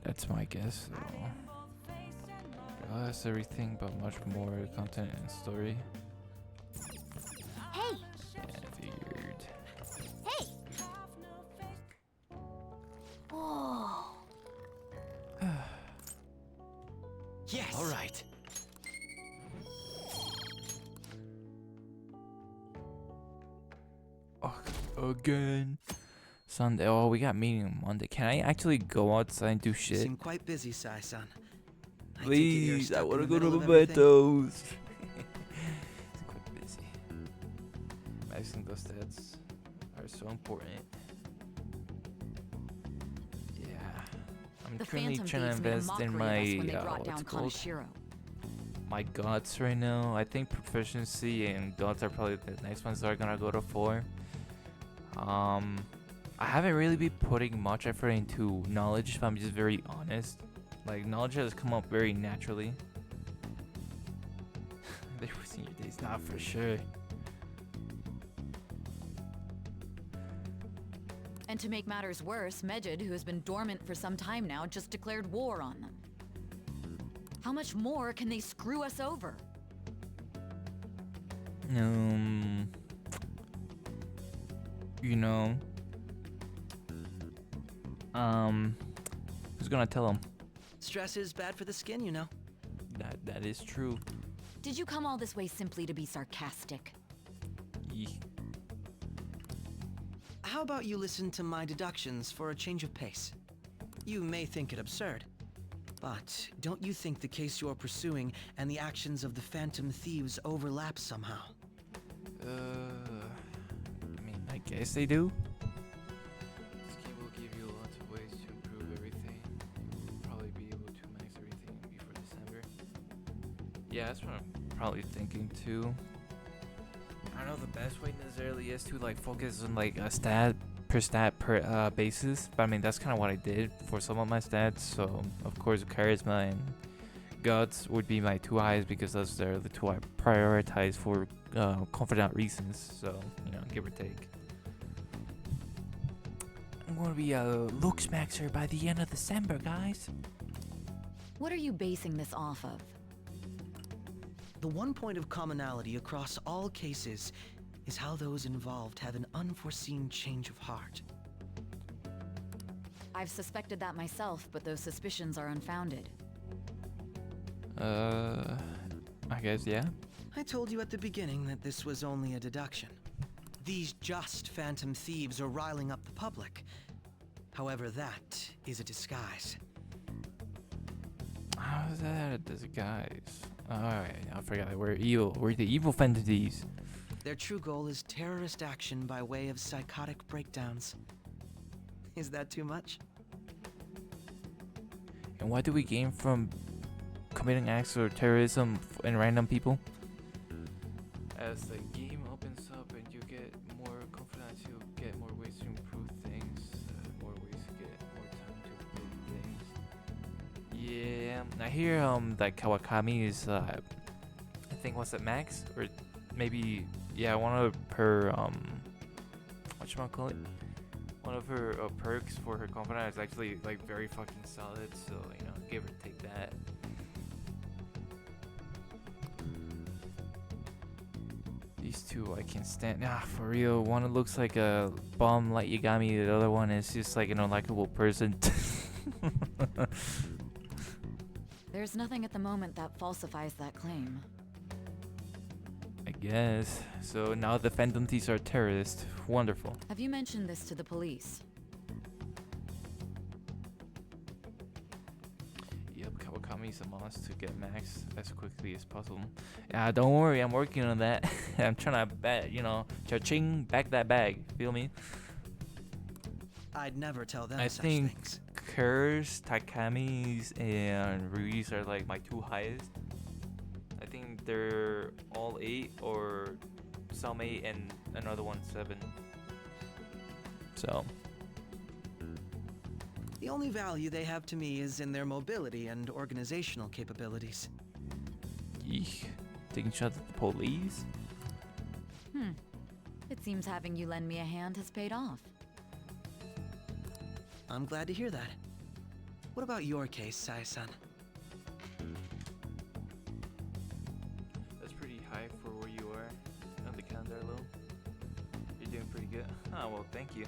That's my guess. So. Well, that's everything, but much more content and story. Hey. Yeah, figured. Hey. Oh. Yes. All right. Again. Sunday. Oh, we got meeting on Monday. Can I actually go outside and do shit? You seem quite busy, Sai-san. Please, I want to go to Mementos. It's quite busy. Maxing those stats are so important. Yeah. I'm The currently Phantom trying to Thieves made a invest in mockery of us my when they brought what's down it called? Kaneshiro. My gods right now. I think proficiency and gods are probably the next ones that are gonna go to 4. I haven't really been putting much effort into knowledge, if I'm just very honest. Like, knowledge has come up very naturally. They were senior days, not for sure. And to make matters worse, Medjed, who has been dormant for some time now, just declared war on them. How much more can they screw us over? Who's gonna tell him? Stress is bad for the skin, you know. That is true. Did you come all this way simply to be sarcastic? How about you listen to my deductions for a change of pace? You may think it absurd, but don't you think the case you're pursuing and the actions of the Phantom Thieves overlap somehow? I mean, I guess they do. This game will give you lots of ways to improve everything. You'll probably be able to max everything before December. Yeah, that's what I'm probably thinking too. I don't know the best way necessarily is to like focus on like a stat per basis, but I mean that's kind of what I did for some of my stats. So of course charisma and guts would be my 2 highs because those are the 2 I prioritize for confident reasons. So give or take. I'm gonna be a looks maxer by the end of December, guys. What are you basing this off of? The one point of commonality across all cases is how those involved have an unforeseen change of heart. I've suspected that myself, but those suspicions are unfounded. I guess, yeah. I told you at the beginning that this was only a deduction. These just Phantom Thieves are riling up the public. However, that is a disguise. How is that a disguise? Alright, I forgot that we're evil. We're the evil Phantom Thieves. Their true goal is terrorist action by way of psychotic breakdowns. Is that too much? And what do we gain from committing acts of terrorism and random people? As the game opens up and you get more confidence, you'll get more ways to improve things, more ways to get more time to improve things. Yeah, I hear that Kawakami is I think what's it, max, or maybe one of her whatchamacallit? One of her perks for her confidence is actually like very fucking solid, so give or take that. two I can stand. Nah, for real. One looks like a bomb like Yagami. The other one is just like an unlikable person. There's nothing at the moment that falsifies that claim. I guess. So now the Phantom Thieves are terrorists. Wonderful. Have you mentioned this to the police? Yep, Kawakami's a must to get max as quickly as possible. Yeah, don't worry, I'm working on that. I'm trying to bet, cha-ching, back that bag. Feel me? I'd never tell them I such think things. Kur's, Takami's, and Rui's are like my two highest. I think they're all 8 or some 8 and another one 7. So The only value they have to me is in their mobility and organizational capabilities. Yeesh. Taking shots at the police? It seems having you lend me a hand has paid off. I'm glad to hear that. What about your case, Sai-san? That's pretty high for where you are on the calendar, Lil. You're doing pretty good. Oh, well, thank you.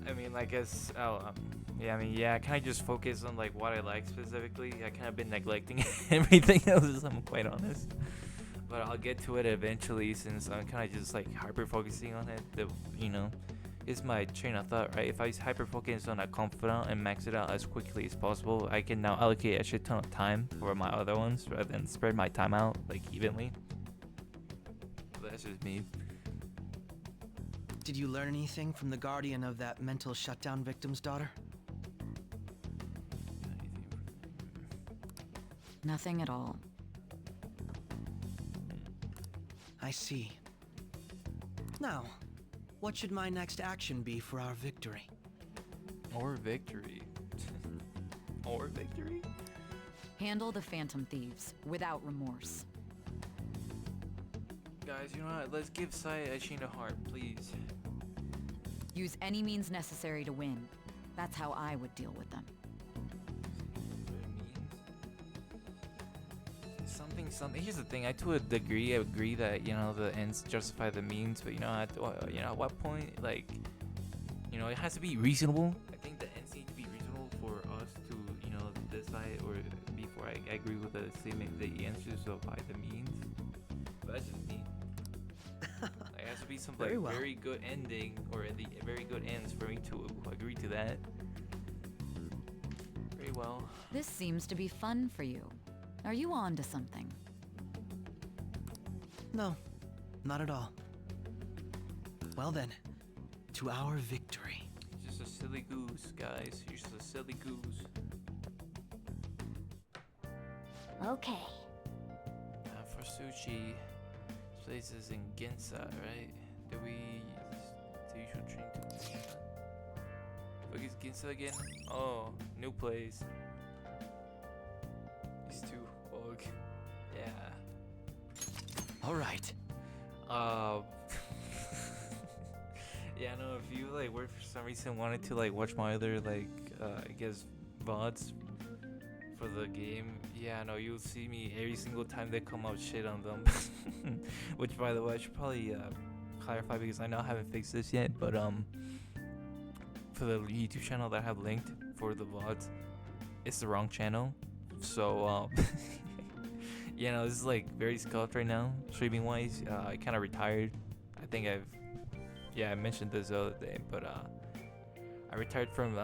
I mean, I guess, I kind of just focus on, like, what I like specifically. I kind of been neglecting everything else, I'm quite honest. But I'll get to it eventually since I'm kind of just, like, hyper-focusing on it. It's my train of thought, right? If I hyper-focus on a confidant and max it out as quickly as possible, I can now allocate a shit ton of time for my other ones rather than spread my time out, like, evenly. But that's just me. Did you learn anything from the guardian of that mental shutdown victim's daughter? Nothing at all. I see. Now, what should my next action be for our victory? Or victory. Or victory? Handle the Phantom Thieves without remorse. Guys, you know what? Let's give Sai a chain of heart, please. Use any means necessary to win. That's how I would deal with them. Something. Here's the thing. I to a degree agree that the ends justify the means, but at what point, like, it has to be reasonable. I think the ends need to be reasonable for us to decide, or before I agree with the statement that the ends justify the means. But that's just me. There has to be some Very well. very good ending or the very good ends for me to agree to that. Very well. This seems to be fun for you. Are you on to something? No, not at all. Well then, to our victory. You're just a silly goose, guys. You're just a silly goose. Okay. For sushi, this place is in Ginza, right? Do you should train to Ginza? What is Ginza again? Oh, new place. These two. Ugh. Yeah. All right. Yeah, no, if you were for some reason wanted to watch my other I guess VODs for the game, yeah, no, you'll see me every single time they come out shit on them. Which, by the way, I should probably clarify because I know I haven't fixed this yet, but for the YouTube channel that I have linked for the VODs, it's the wrong channel. So this is very scuffed right now, streaming wise. I kind of retired. I think I mentioned this the other day, but I retired from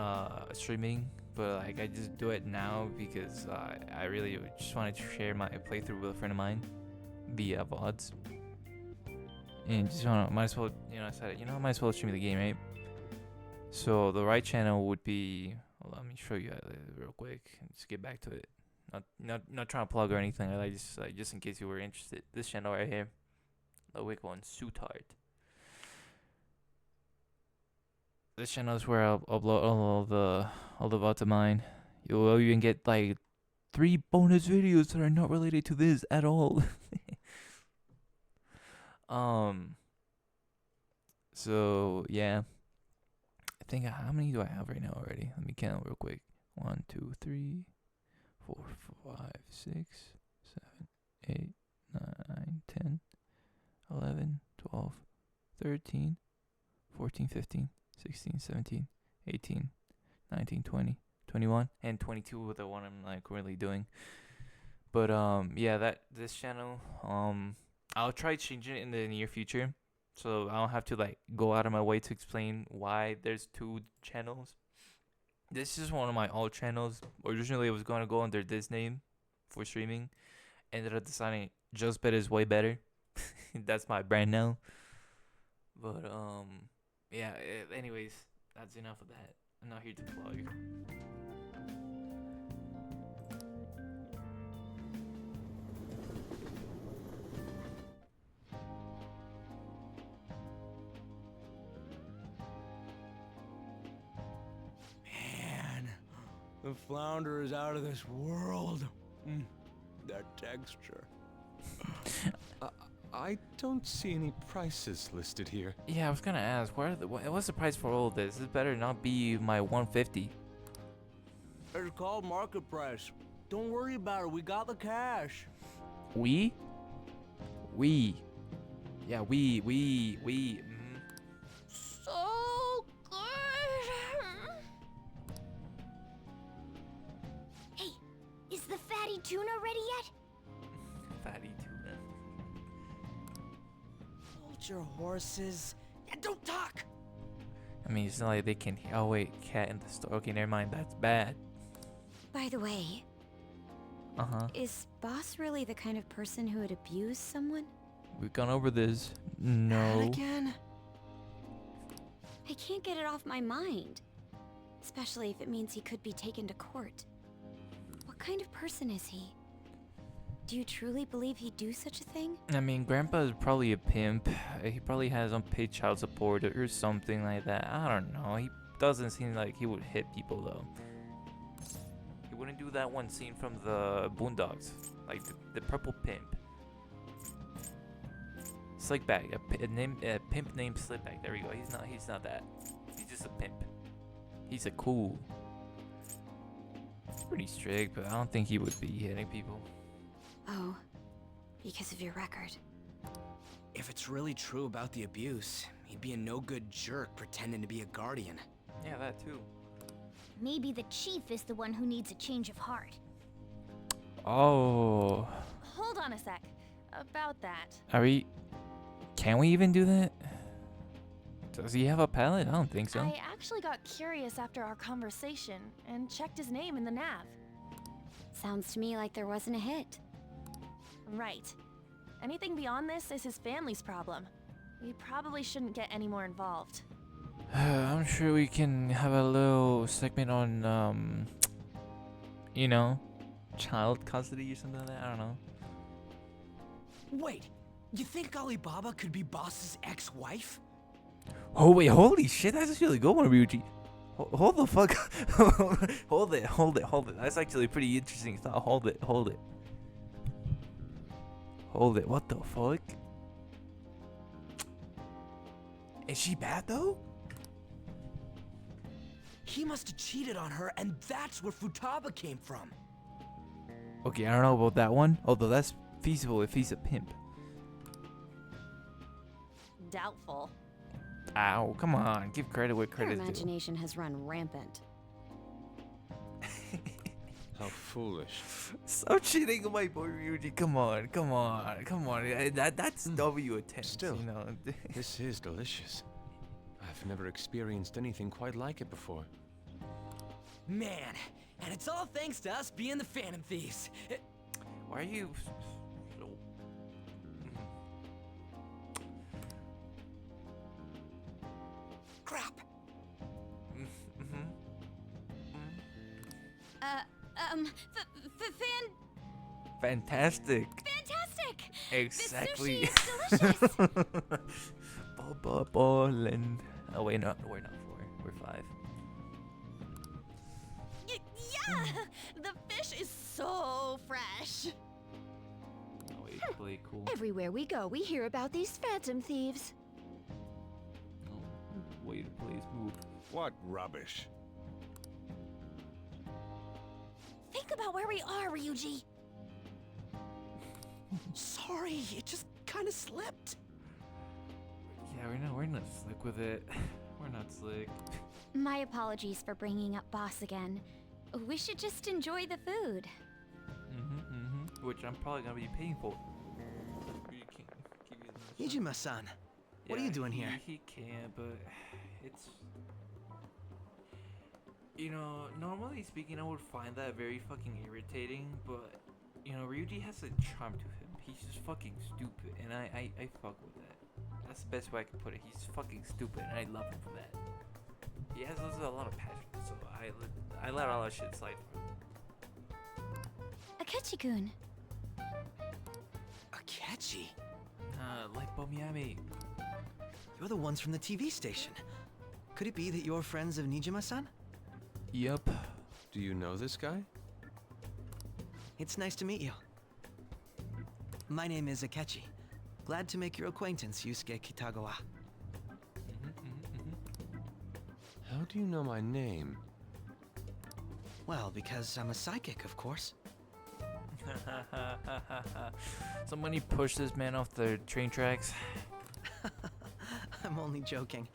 streaming, but I just do it now because I really just wanted to share my playthrough with a friend of mine via VODs, and just might as well I said might as well stream the game, right? So the right channel would be, well, let me show you real quick. Let's get back to it. Not trying to plug or anything. I just in case you were interested. This channel right here, the wick one, Sutart. This channel is where I'll upload all the VODs of mine. You'll even get 3 bonus videos that are not related to this at all. So yeah, I think how many do I have right now already? Let me count real quick. 1, 2, 3, 4, 5, 6, 7, 8, 9, 10, 11, 12, 13, 14, 15, 16, 17, 18, 19, 20, 21, and 22 with the one I'm like currently doing. But yeah, that this channel, I'll try changing it in the near future, so I don't have to like go out of my way to explain why there's two channels. This is one of my old channels. Originally, it was going to go under this name for streaming. Ended up deciding Just Bet is way better. That's my brand now. But yeah. Anyways, that's enough of that. I'm not here to plug. Man, the flounder is out of this world. That texture. I don't see any prices listed here. Yeah, I was gonna ask, what's the price for all of this? This better not be my 150. It's called market price. Don't worry about it. We got the cash. We? Yeah, we. So good. Hey, is the fatty tuna ready yet? Fatty tuna. Hold your horses and don't talk. I mean, it's not like they can. Oh wait, cat in the store. Okay, never mind. That's bad. By the way, is Boss really the kind of person who would abuse someone? We've gone over this. That No. again? I can't get it off my mind. Especially if it means he could be taken to court. What kind of person is he? Do you truly believe he'd do such a thing? I mean, Grandpa is probably a pimp. He probably has unpaid child support or something like that. I don't know. He doesn't seem like he would hit people though. He wouldn't do that one scene from the Boondocks, like the purple pimp. Slickback, a pimp named Slickback. There we go. He's not that. He's just a pimp. He's a cool. He's pretty strict, but I don't think he would be hitting people. Oh, because of your record. If it's really true about the abuse, he'd be a no-good jerk pretending to be a guardian. Yeah, that too. Maybe the chief is the one who needs a change of heart. Oh, Hold on a sec. About that. can we even do that? Does he have a palate? I don't think so. I actually got curious after our conversation and checked his name in the nav. Sounds to me like there wasn't a hit. Right. Anything beyond this is his family's problem. We probably shouldn't get any more involved. I'm sure we can have a little segment on, child custody or something like that. I don't know. Wait, you think Alibaba could be Boss's ex-wife? Oh wait, holy shit, that's actually a good one, Ryuji. Hold the fuck. hold it. That's actually pretty interesting stuff. Hold it. What the fuck? Is she bad though? He must have cheated on her, and that's where Futaba came from. Okay, I don't know about that one. Although that's feasible if he's a pimp. Doubtful. Ow, come on. Give credit where Your credit's due. imagination has run rampant. How foolish. Stop cheating on my boy Ryuji. Come on. That's W attempts. Still. This This is delicious. I've never experienced anything quite like it before. Man, and it's all thanks to us being the Phantom Thieves. Why are you so... Crap. Fantastic. Fantastic! Exactly. This sushi is delicious! Ballin'. Oh wait, no, we're not 4. We're 5. Yeah! The fish is so fresh. Oh wait, play cool. Everywhere we go, we hear about these phantom thieves. Oh, way to play smooth. What rubbish. Think about where we are, Ryuji. Sorry, it just kind of slipped. we're not slick with it. We're not slick. My apologies for bringing up boss again. We should just enjoy the food. Which I'm probably gonna be paying for. You can't give you the- Nijima-san, what are you doing here? He can, but it's. You know, normally speaking, I would find that very fucking irritating, but you know, Ryuji has a charm to him. He's just fucking stupid, and I fuck with that. That's the best way I can put it. He's fucking stupid, and I love him for that. He has a lot of passion, so I let all that shit slide for him. Akechi-kun. Akechi? Like Bomiami. You're the ones from the TV station. Could it be that you're friends of Nijima-san? Yup. Do you know this guy? It's nice to meet you. My name is Akechi. Glad to make your acquaintance, Yusuke Kitagawa. How do you know my name? Well, because I'm a psychic, of course. Somebody push this man off the train tracks. I'm only joking.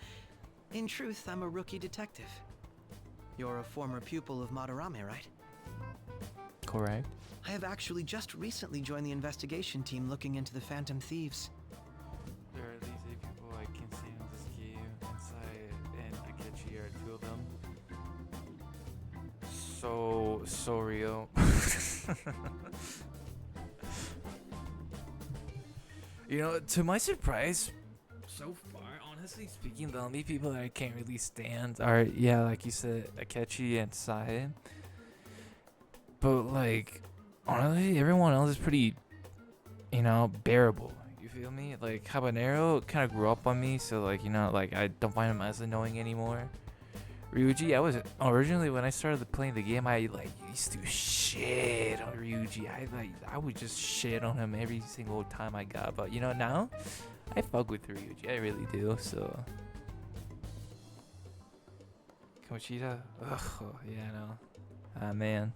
In truth, I'm a rookie detective. You're a former pupil of Madarame, right? Correct. I have actually just recently joined the investigation team looking into the Phantom Thieves. There are these 8 people I can see in this game. Inside and Akechi are 2 of them. So real. You know, to my surprise, so far, honestly speaking, the only people that I can't really stand are, yeah, like you said, Akechi and Sae. But, like, honestly, everyone else is pretty, you know, bearable. You feel me? Like, Habanero kind of grew up on me, so, like, you know, like, I don't find him as annoying anymore. Ryuji, I was originally, when I started playing the game, I like used to shit on Ryuji. I would just shit on him every single time I got, but you know, now I fuck with Ryuji, I really do. So Kamoshida, ugh, oh, yeah, no, ah man,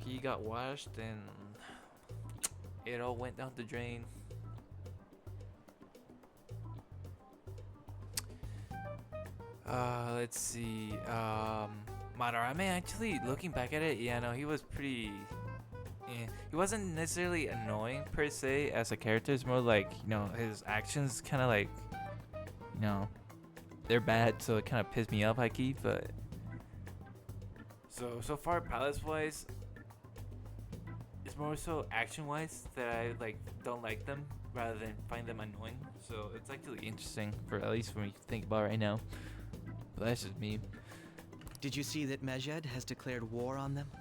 he got washed and it all went down the drain. Let's see. Madarame, actually, looking back at it, yeah, no, he was pretty. He wasn't necessarily annoying per se as a character. It's more like, you know, his actions kind of like, you know, they're bad, so it kind of pissed me off, high key. But so far, palace wise, it's more so action wise that I like don't like them rather than find them annoying. So it's actually interesting for at least for me to think about right now. But that's just me. Did you see that Mejed has declared war on them?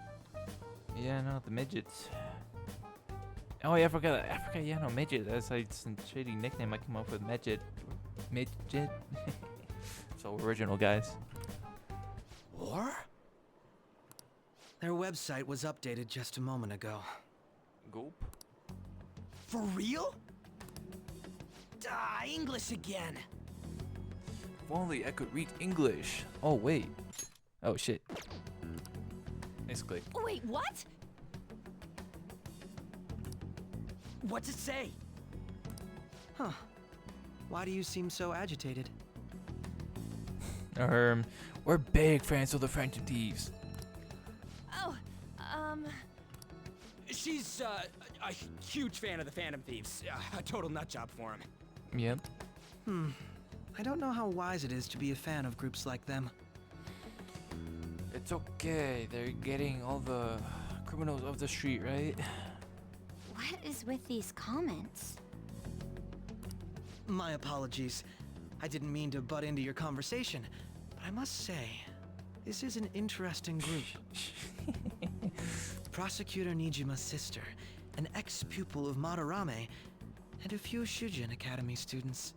Yeah, no, the midgets. Oh yeah, I forgot. Yeah, no, midget. That's like some shady nickname I came up with. Midget. So original, guys. War? Their website was updated just a moment ago. Gulp. For real? English again. If only I could read English. Oh wait. Oh shit. Nice click. Wait, what? What's it say? Huh. Why do you seem so agitated? We're big fans of the Phantom Thieves. Oh, She's a huge fan of the Phantom Thieves. A total nutjob for him. Yep. I don't know how wise it is to be a fan of groups like them. It's okay. They're getting all the criminals off the street, right? What is with these comments? My apologies. I didn't mean to butt into your conversation, but I must say, this is an interesting group. Prosecutor Nijima's sister, an ex-pupil of Madarame, and a few Shujin Academy students.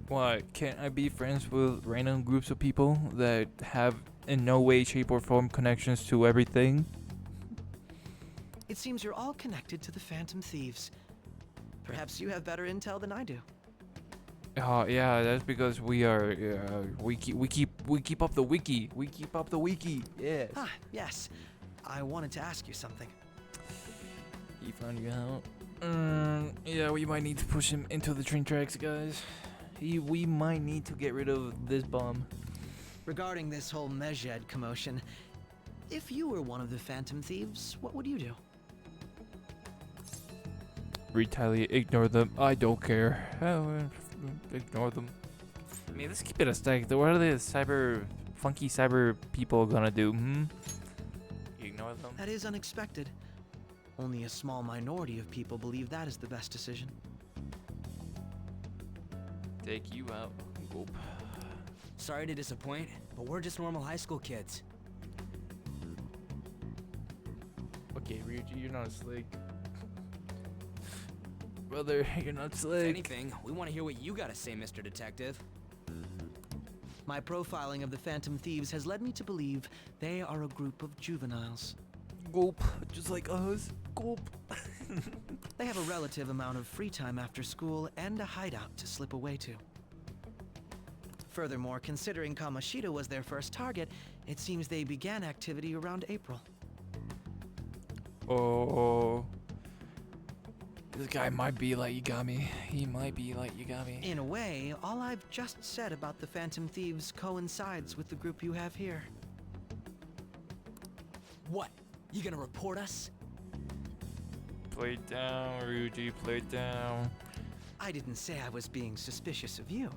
What, can't I be friends with random groups of people that have in no way, shape, or form connections to everything? It seems you're all connected to the Phantom Thieves. Perhaps you have better intel than I do. Oh yeah, that's because we are we keep up the wiki. We keep up the wiki. Yes. Yes. I wanted to ask you something. He found you out. Yeah, we might need to push him into the train tracks, guys. We might need to get rid of this bomb. Regarding this whole Mejed commotion, if you were one of the Phantom Thieves, what would you do? Retaliate, ignore them. I don't care. Ignore them. I mean, let's keep it a stack. What are the funky cyber people gonna do? Ignore them? That is unexpected. Only a small minority of people believe that is the best decision. Take you out. Oop. Sorry to disappoint, but we're just normal high school kids. Okay, Ryuji, you're not slick. Brother, you're not slick. If anything, we want to hear what you gotta say, Mr. Detective. My profiling of the Phantom Thieves has led me to believe they are a group of juveniles. Gulp, just like us. Gulp. They have a relative amount of free time after school and a hideout to slip away to. Furthermore, considering Kamoshida was their first target, it seems they began activity around April. Oh. This guy might be like Yagami. He might be like Yagami. In a way, all I've just said about the Phantom Thieves coincides with the group you have here. What? You gonna report us? Play it down, Ryuji, play it down. I didn't say I was being suspicious of you.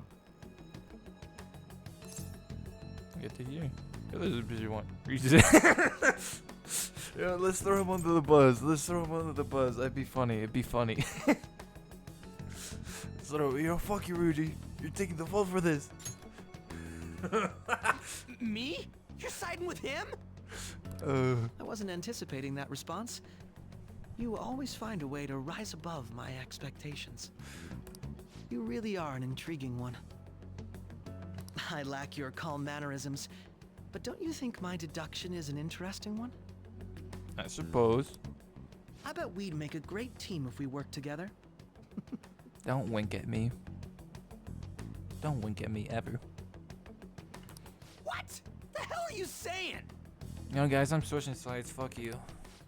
Good to hear. Yeah, this is a busy one. Yeah, let's throw him under the bus. That'd be funny. It'd be funny. Fuck you, Ryuji. You're taking the fault for this. Me? You're siding with him? I wasn't anticipating that response. You always find a way to rise above my expectations. You really are an intriguing one. I lack your calm mannerisms, but don't you think my deduction is an interesting one? I suppose. I bet we'd make a great team if we worked together. Don't wink at me. Don't wink at me ever. What? The hell are you saying? You know, guys, I'm switching sides. Fuck you.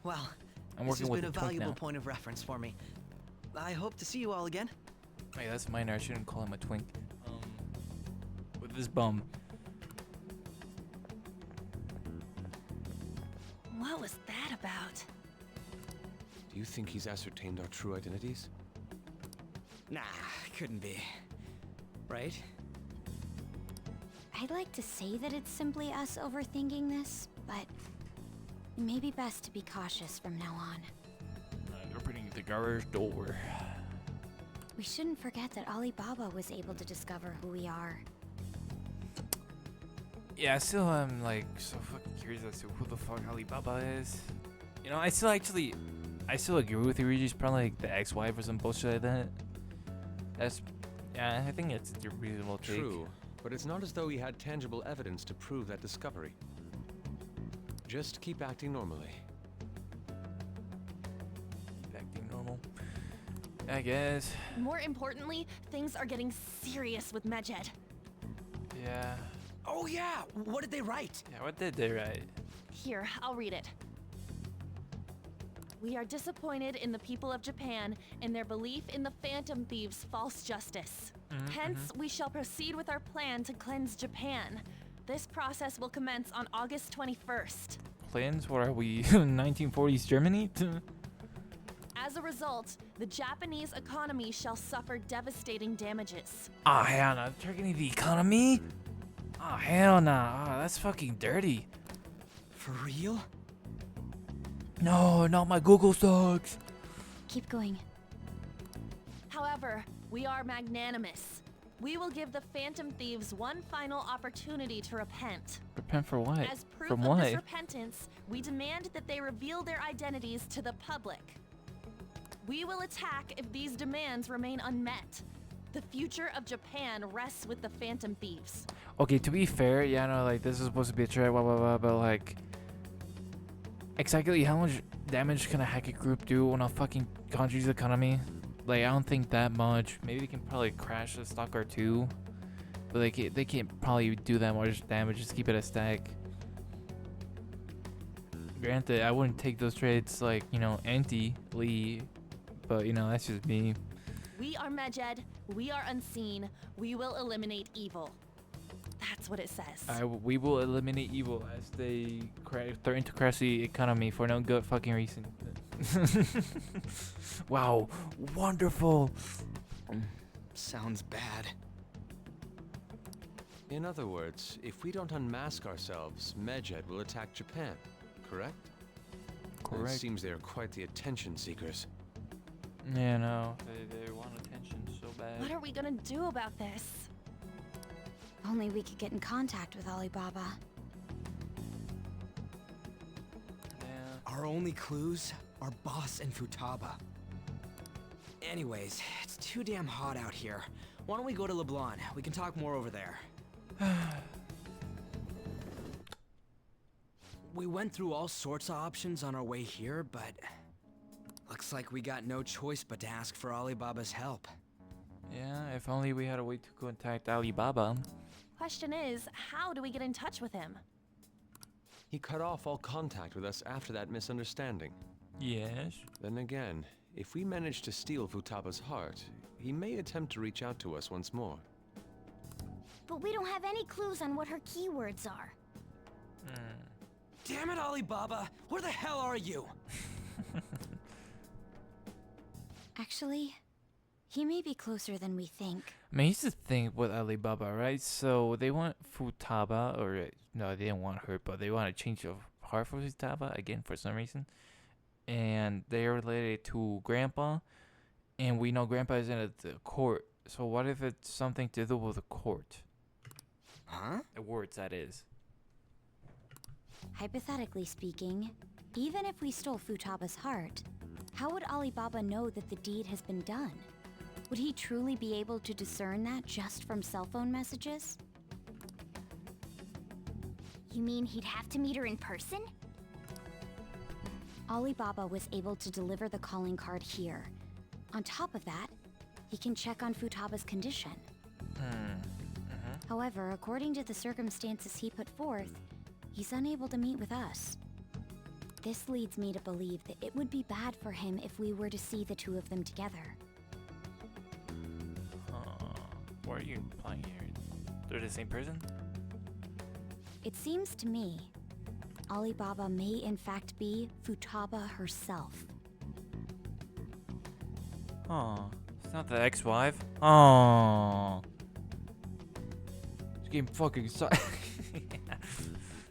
Well, I'm this working has with been a the twink valuable now. point of reference for me. I hope to see you all again. Hey, that's minor. I shouldn't call him a twink. With this bum. What was that about? Do you think he's ascertained our true identities? Nah, couldn't be. Right? I'd like to say that it's simply us overthinking this, but it may be best to be cautious from now on. Opening the garage door. We shouldn't forget that Alibaba was able to discover who we are. Yeah, I still am like so fucking curious as to who the fuck Alibaba is. You know, I still agree with you. Ryuji's probably like the ex-wife or some bullshit like that. Yeah, I think it's a reasonable take. True, but it's not as though he had tangible evidence to prove that discovery. Just keep acting normally. Keep acting normal. I guess. More importantly, things are getting serious with Mejed. Yeah. Oh yeah, what did they write? Yeah, what did they write? Here, I'll read it. We are disappointed in the people of Japan and their belief in the Phantom Thieves' false justice. Hence, we shall proceed with our plan to cleanse Japan. This process will commence on August 21st. Plans? What are we? 1940s Germany? As a result, the Japanese economy shall suffer devastating damages. Ah, hell no. Turkey the economy? Oh, hell nah. Oh, that's fucking dirty. For real? No, not my Google stocks. Keep going. However, we are magnanimous. We will give the Phantom Thieves one final opportunity to repent. Repent for what? As proof From of what? this repentance, we demand that they reveal their identities to the public. We will attack if these demands remain unmet. The future of Japan rests with the Phantom Thieves. Okay, to be fair, yeah, no, like, this is supposed to be a threat, blah, blah, blah, but, like, exactly how much damage can a hacker group do on a fucking country's economy? Like, I don't think that much. Maybe they can probably crash a stock or two, but they can't probably do that much damage. Just keep it a stack. Granted, I wouldn't take those trades, like, you know, anti-Lee but you know that's just me. We are Medjed. We are unseen. We will eliminate evil. That's what it says. We will eliminate evil as they threaten to crash the economy for no good fucking reason. Wow, wonderful. Sounds bad. In other words, if we don't unmask ourselves, Medjed will attack Japan, correct? Correct. It seems they are quite the attention seekers. Yeah, no, they want attention so bad. What are we gonna do about this? Only we could get in contact with Alibaba. Yeah. Our only clues are Boss and Futaba. Anyways, it's too damn hot out here. Why don't we go to LeBlanc? We can talk more over there. We went through all sorts of options on our way here, but looks like we got no choice but to ask for Alibaba's help. Yeah, if only we had a way to contact Alibaba. Question is, how do we get in touch with him? He cut off all contact with us after that misunderstanding. Yes. Then again, if we manage to steal Futaba's heart, he may attempt to reach out to us once more. But we don't have any clues on what her keywords are. Damn it, Alibaba! Where the hell are you? Actually, he may be closer than we think. I mean, here's the thing with Alibaba, right? So they want Futaba, or no, they didn't want her, but they want to change of heart for Futaba again for some reason. And they're related to Grandpa, and we know Grandpa isn't at the court. So what if it's something to do with the court? Huh? The words, that is. Hypothetically speaking, even if we stole Futaba's heart, how would Alibaba know that the deed has been done? Would he truly be able to discern that just from cell phone messages? You mean he'd have to meet her in person? Alibaba was able to deliver the calling card here. On top of that, he can check on Futaba's condition. However, according to the circumstances he put forth, he's unable to meet with us. This leads me to believe that it would be bad for him if we were to see the two of them together. What are you implying here? They're the same person? It seems to me, Alibaba may in fact be Futaba herself. Oh, it's not the ex-wife. Oh, it's getting fucking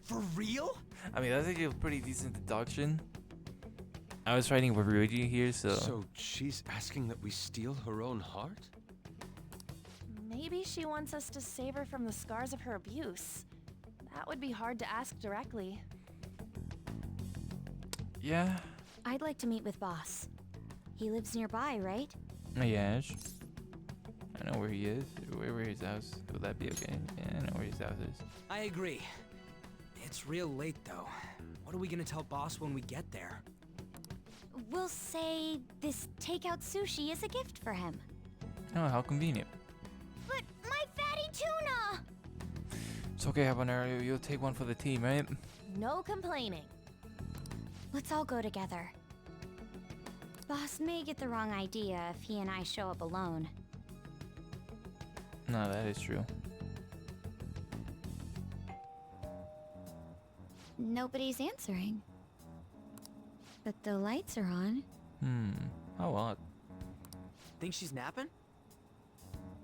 For real? I mean, that's like a pretty decent deduction. I was writing with Rudy here, so. So she's asking that we steal her own heart? Maybe she wants us to save her from the scars of her abuse. That would be hard to ask directly. Yeah. I'd like to meet with Boss. He lives nearby, right? Yes. I know where he is. Where his house. Will that be okay? Yeah, I know where his house is. I agree. It's real late, though. What are we gonna tell Boss when we get there? We'll say this takeout sushi is a gift for him. Oh, how convenient. But my fatty tuna! It's okay, Habanero. You'll take one for the team, right? No complaining. Let's all go together. Boss may get the wrong idea if he and I show up alone. No, that is true. Nobody's answering. But the lights are on. How odd. Think she's napping?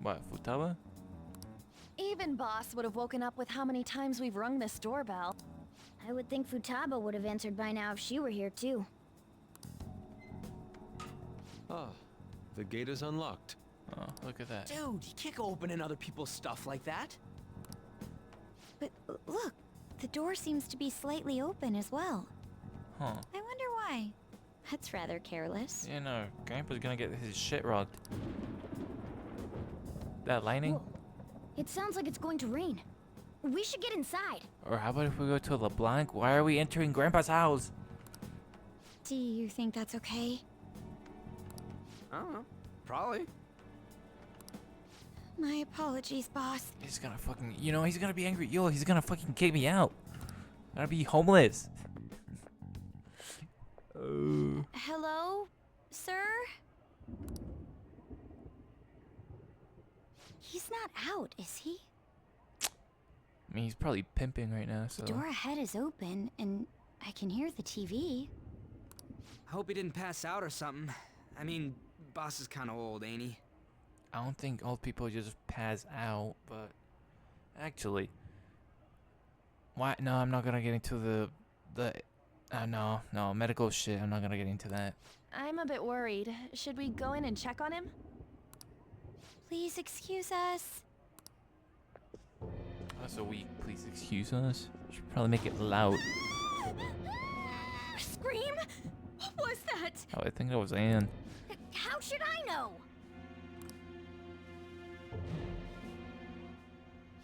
What, Futaba? Even Boss would have woken up with how many times we've rung this doorbell. I would think Futaba would have answered by now if she were here too. Ah, the gate is unlocked. Oh, look at that. Dude, you can't go opening other people's stuff like that. But look, the door seems to be slightly open as well. Huh. I wonder why. That's rather careless. Yeah, no, Grandpa's gonna get his shit rocked. That lightning? Whoa. It sounds like it's going to rain. We should get inside. Or how about if we go to LeBlanc? Why are we entering Grandpa's house? Do you think that's okay? I don't know. Probably. My apologies, boss. He's gonna fucking, you know, he's gonna be angry. Yo, he's gonna fucking kick me out. I'm gonna be homeless. Hello, sir? He's not out, is he? I mean, he's probably pimping right now, so. The door ahead is open, and I can hear the TV. Hope he didn't pass out or something. I mean, boss is kind of old, ain't he? I don't think old people just pass out, but actually, why? No, I'm not gonna get into no medical shit. I'm not gonna get into that. I'm a bit worried. Should we go in and check on him? Please excuse us. Also, please excuse us. Should probably make it loud. Scream? What was that? Oh, I think that was Anne. How should I know?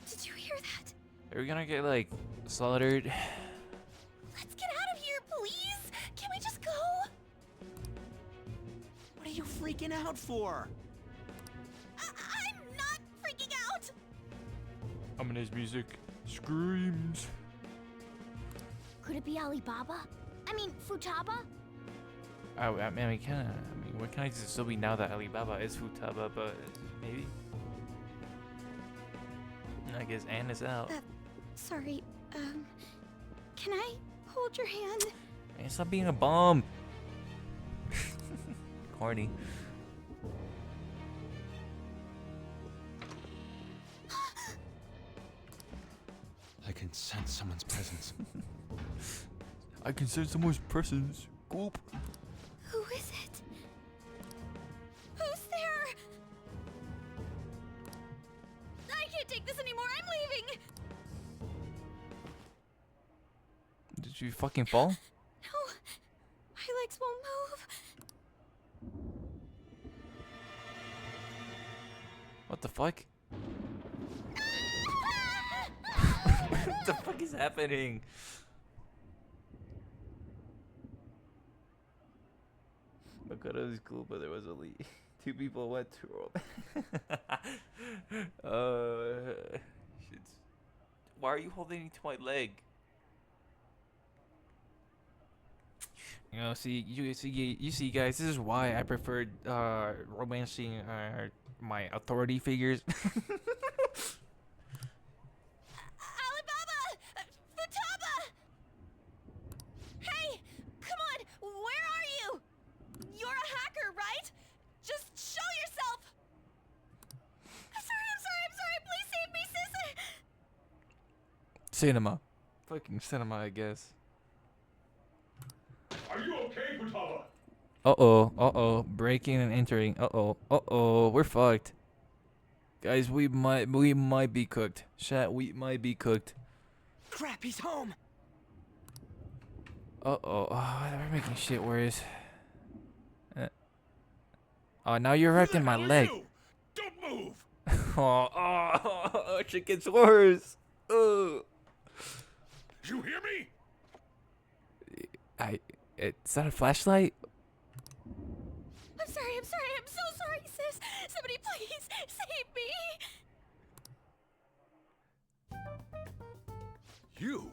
Did you hear that? Are we gonna get like slaughtered? Let's get out of here, please! Can we just go? What are you freaking out for? I'm not freaking out! Ominous music screams. Could it be Alibaba? I mean, Futaba? Oh, I mean, what can I just so we know that Alibaba is Futaba, but maybe. I guess Anne is out. Sorry, can I hold your hand? Man, stop being a bum. Corny. I can sense someone's presence. I can sense someone's presence. Goop. Who is it? Who's there? I can't take this anymore. I'm leaving. Did you fucking fall? No, my legs won't move. What the fuck? What the fuck is happening? Makoto was cool, but there was only 2 people went to shit. Why are you holding to my leg? You know, you see, guys. This is why I preferred romancing my authority figures. Alibaba! Futaba! Hey! Come on! Where are you? You're a hacker, right? Just show yourself! I'm sorry! Please save me, sis! Cinema. Fucking cinema, I guess. Are you okay, Futaba? Uh-oh. Breaking and entering. Uh-oh. We're fucked. Guys, we might be cooked. Chat, we might be cooked. Crap, he's home! Uh-oh. We're making shit worse. Oh, now you're wrapped in my leg. You? Don't move! Shit gets worse. You hear me? Is that a flashlight? I'm sorry. I'm so sorry, sis. Somebody please save me. You?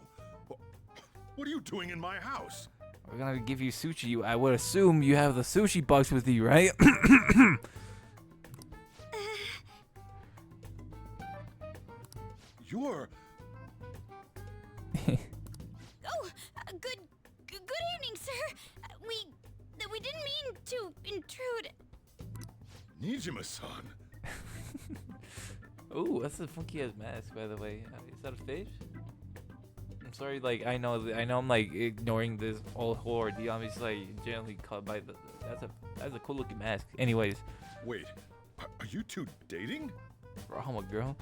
What are you doing in my house? We're gonna give you sushi. I would assume you have the sushi box with you, right? You're... Oh, good evening, sir. We didn't mean to intrude. Nijima-san. Ooh, that's a funky ass mask, by the way. Is that a fish? I'm sorry, like I know I'm like ignoring this whole ordeal. I'm just like generally caught by the. That's a cool looking mask. Anyways, Wait, are you two dating? bro, I'm a girl.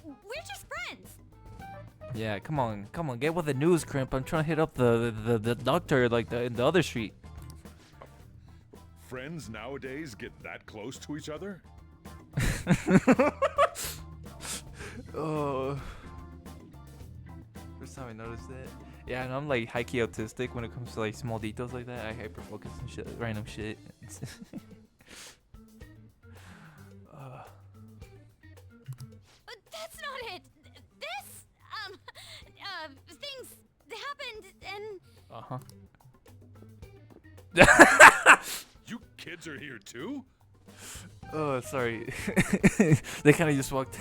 We're just friends. Yeah, come on, get with the news, Crimp. I'm trying to hit up the doctor like in the other street. Friends nowadays get that close to each other? Oh. First time I noticed that. Yeah, and I'm like high-key autistic when it comes to like small details like that. I hyper focus and shit, random shit. But that's not it. This, things happened and... Uh-huh. You kids are here too? Oh, sorry. They kind of just walked.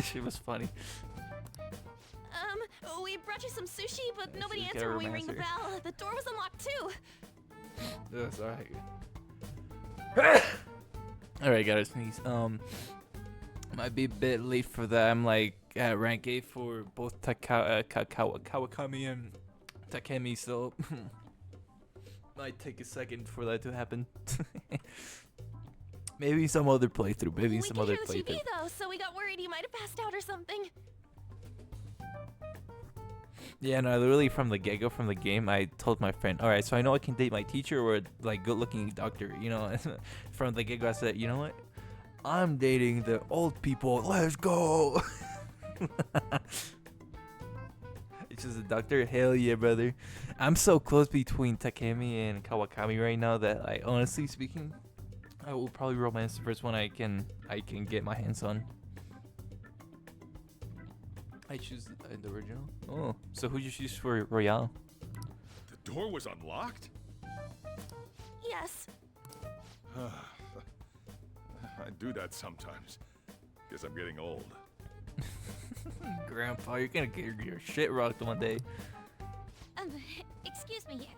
She was funny. We brought you some sushi, but Yeah, nobody she's answered got when we rang the romancer. bell. The door was unlocked too. That's alright. Alright, gotta sneeze. Might be a bit late for that. I'm like at rank 8 for both Kawakami and Takemi, so might take a second for that to happen. Maybe some other playthrough. Maybe We some could other hear the TV playthrough. though, so we got worried you might have passed out or something. Yeah, no, literally from the get-go, from the game, I told my friend, all right, so I know I can date my teacher or like good-looking doctor, you know. From the get-go, I said, you know what? I'm dating the old people. Let's go. It's just a doctor. Hell yeah, brother. I'm so close between Takemi and Kawakami right now that, like, honestly speaking, I will probably romance the first one I can get my hands on. I choose the original. Oh, so who'd you choose for Royale? The door was unlocked? Yes. I do that sometimes. Guess I'm getting old. Grandpa, you're gonna get your shit rocked one day. Excuse me.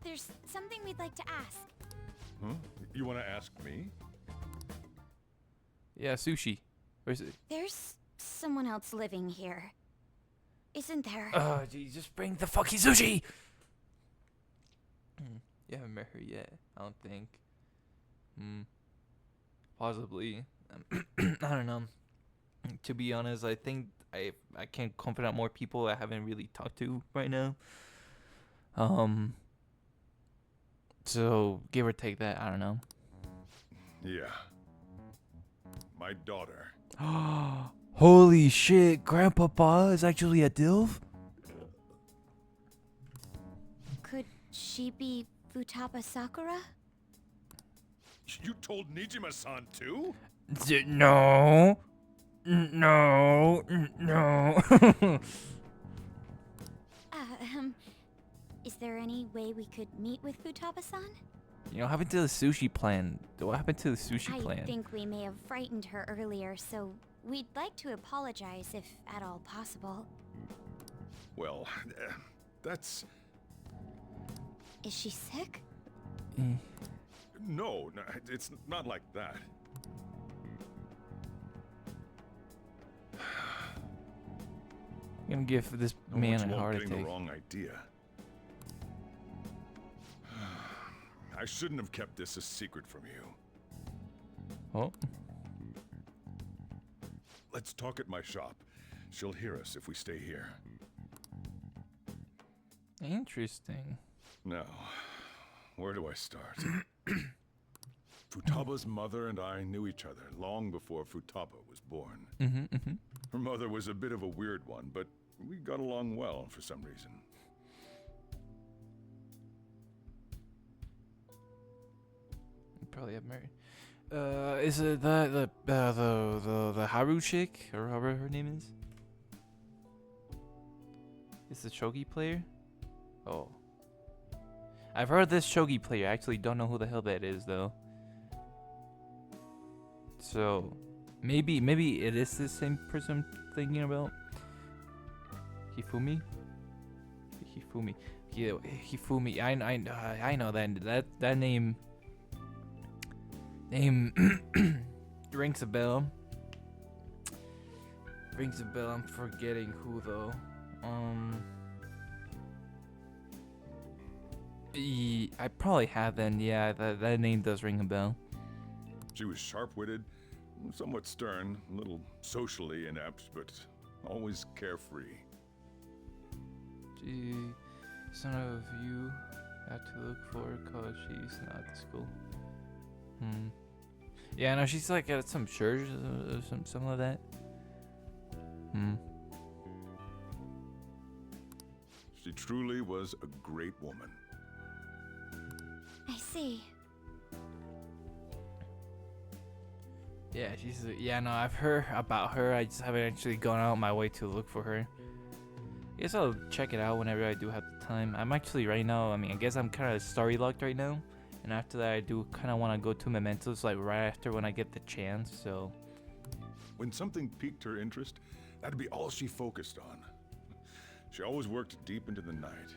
There's something we'd like to ask. Huh? You want to ask me? Yeah, sushi. Where's it? There's someone else living here. Isn't there? Oh, geez, just bring the fucking sushi! You haven't met her yet, I don't think. Possibly. I don't know. To be honest, I think I can't confident more people I haven't really talked to right now. So give or take that, I don't know. Yeah. My daughter. Holy shit, Grandpapa is actually a DILF? Could she be Futaba Sakura? You told Nijima-san too? No. No. Is there any way we could meet with Futaba-san? You know, what happened to the sushi plan? What happened to the sushi I plan? think we may have frightened her earlier, so we'd like to apologize if at all possible. Well, that's... Is she sick? No, it's not like that. I'm gonna give this I man want you a all heart getting attack. the wrong idea. I shouldn't have kept this a secret from you. Oh. Let's talk at my shop. She'll hear us if we stay here. Interesting. Now, where do I start? Futaba's mother and I knew each other long before Futaba was born. Her mother was a bit of a weird one, but we got along well for some reason. Probably have married. Is it the Haru chick or however her name is? Is the shogi player? Oh, I've heard this shogi player. I actually don't know who the hell that is though. So maybe it is the same person I'm thinking about. Hifumi. Yeah, Hifumi. I know that name. Rings a bell. I'm forgetting who though. I probably have then. Yeah, that name does ring a bell. She was sharp-witted, somewhat stern, a little socially inept, but always carefree. Gee, son of you have to look for her cause she's not at school. Yeah, no, she's like at some church or something like that. She truly was a great woman. I see. Yeah, yeah, no, I've heard about her. I just haven't actually gone out my way to look for her. I guess I'll check it out whenever I do have the time. I'm actually right now, I guess I'm kind of story locked right now. And after that, I do kind of want to go to Mementos, like right after when I get the chance. So When something piqued her interest, that'd be all she focused on. She always worked deep into the night.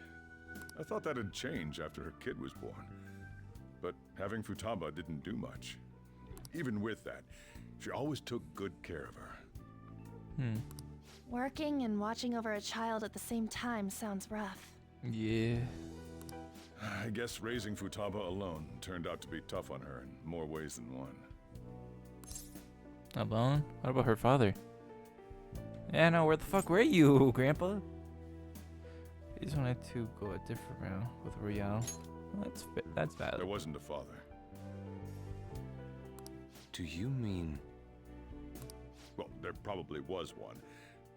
I thought that'd change after her kid was born. But having Futaba didn't do much. Even with that, she always took good care of her. Working and watching over a child at the same time sounds rough. yeah. I guess raising Futaba alone turned out to be tough on her in more ways than one. Alone? What about her father? Yeah, no, where the fuck were you, Grandpa? He just wanted to go a different route with Royale. Well, that's There valid. wasn't a father. Do you mean... Well, there probably was one.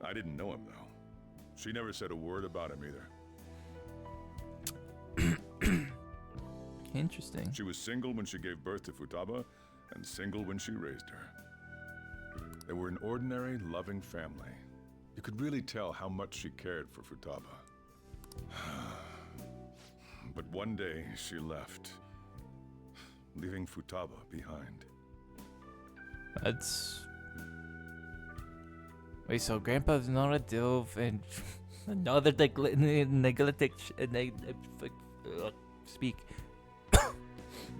I didn't know him, though. She never said a word about him either. Interesting. She was single when she gave birth to Futaba, and single when she raised her. They were an ordinary, loving family. You could really tell how much she cared for Futaba. But one day, she left, leaving Futaba behind. That's... Wait, so Grandpa's not a dilf and another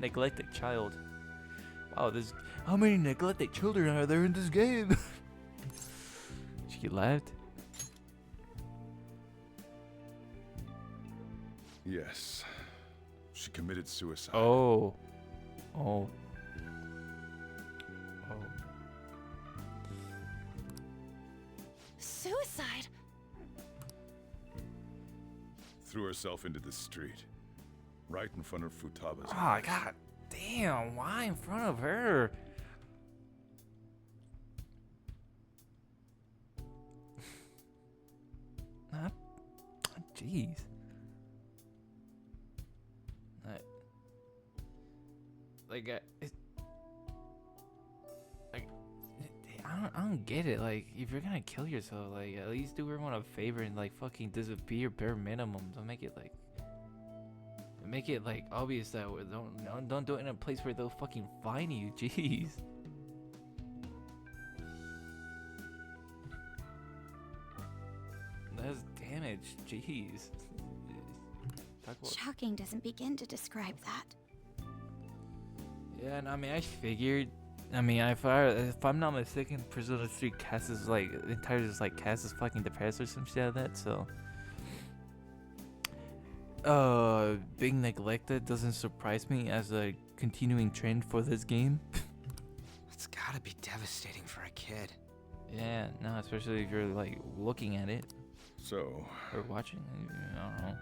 neglected child. Wow, there's how many neglected children are there in this game? She left. Yes, she committed suicide. Oh. Suicide? Threw herself into the street, right in front of Futaba's Oh eyes. god damn, why in front of her? Jeez. I don't get it. Like, if you're gonna kill yourself, like, at least do everyone a favor and like fucking disappear bare minimum. Don't make it like obvious that don't do it in a place where they'll fucking find you. Jeez. That's damage. Jeez. Talk about... Shocking doesn't begin to describe that. Yeah, and I mean, I figured. I mean, if I'm not mistaken, Persona 3 cast is like entire just like cast is fucking depressed or some shit like that. So, being neglected doesn't surprise me as a continuing trend for this game. It's gotta be devastating for a kid. Yeah, no, especially if you're like looking at it So, or watching. I don't know.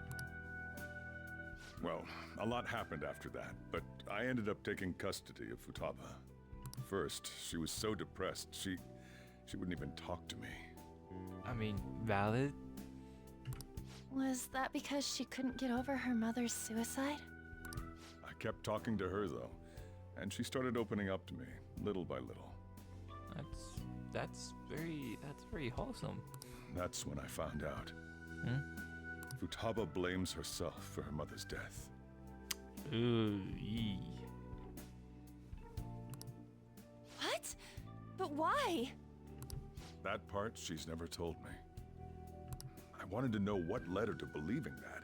well, a lot happened after that, but I ended up taking custody of Futaba. First, she was so depressed, she wouldn't even talk to me. I mean, valid. Was that because she couldn't get over her mother's suicide? I kept talking to her, though, and she started opening up to me, little by little. That's very wholesome. That's when I found out. Futaba blames herself for her mother's death. Ooh, yee. What? But why? That part she's never told me. I wanted to know what led her to believing that,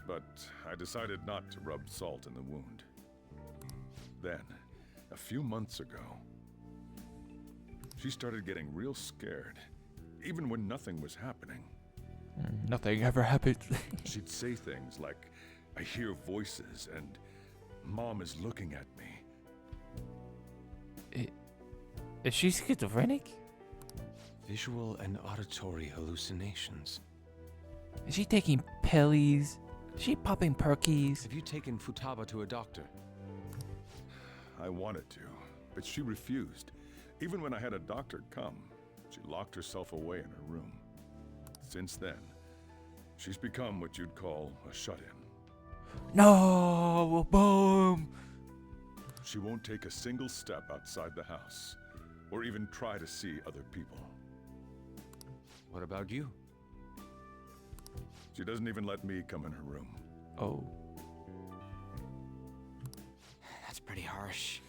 but I decided not to rub salt in the wound. Then, a few months ago, she started getting real scared, even when nothing was happening. Nothing ever happened. She'd say things like, "I hear voices," and "Mom is looking at me." Is she schizophrenic? Visual and auditory hallucinations. Is she taking pillies? Is she popping perkies? Have you taken Futaba to a doctor? I wanted to, but she refused. Even when I had a doctor come, she locked herself away in her room. Since then, she's become what you'd call a shut-in. No, boom. She won't take a single step outside the house, or even try to see other people. What about you? She doesn't even let me come in her room. Oh. pretty harsh.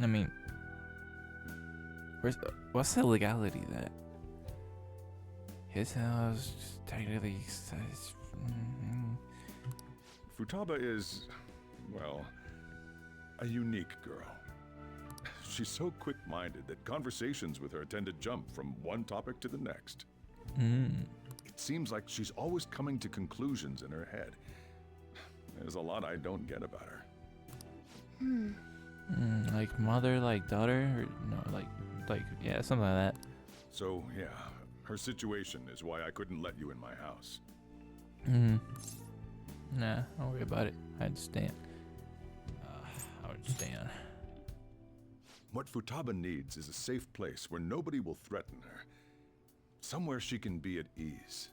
I mean, what's the legality of that? His house, technically. Futaba is, well, a unique girl. She's so quick-minded that conversations with her tend to jump from one topic to the next. It seems like she's always coming to conclusions in her head. There's a lot I don't get about her. Like mother, like daughter, or no, like yeah, something like that. So, yeah, her situation is why I couldn't let you in my house. Nah, don't worry about it. I understand. I understand. What Futaba needs is a safe place where nobody will threaten her. Somewhere she can be at ease.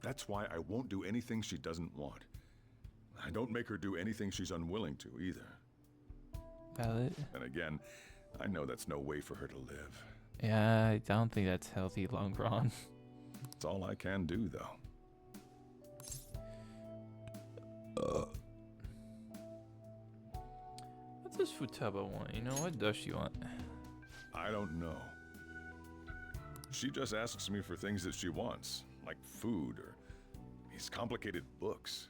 That's why I won't do anything she doesn't want. I don't make her do anything she's unwilling to, either. Valid. And again, I know that's no way for her to live. Yeah, I don't think that's healthy long run. It's all I can do, though. What does Futaba want? You know, what does she want? I don't know. She just asks me for things that she wants, like food or these complicated books.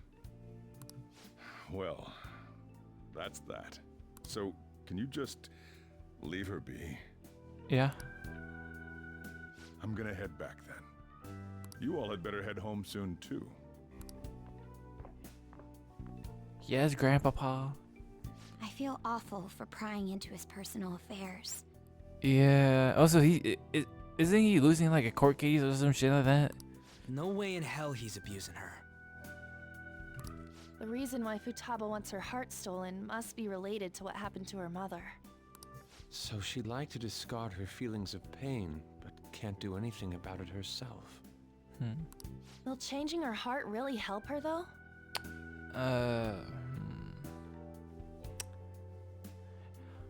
Well, that's that. So, can you just leave her be? Yeah. I'm gonna head back then. You all had better head home soon, too. Yes, Grandpapa. I feel awful for prying into his personal affairs. Yeah. Also, isn't he losing like a court case or some shit like that? No way in hell he's abusing her. The reason why Futaba wants her heart stolen must be related to what happened to her mother. So she'd like to discard her feelings of pain, but can't do anything about it herself. Will changing her heart really help her, though?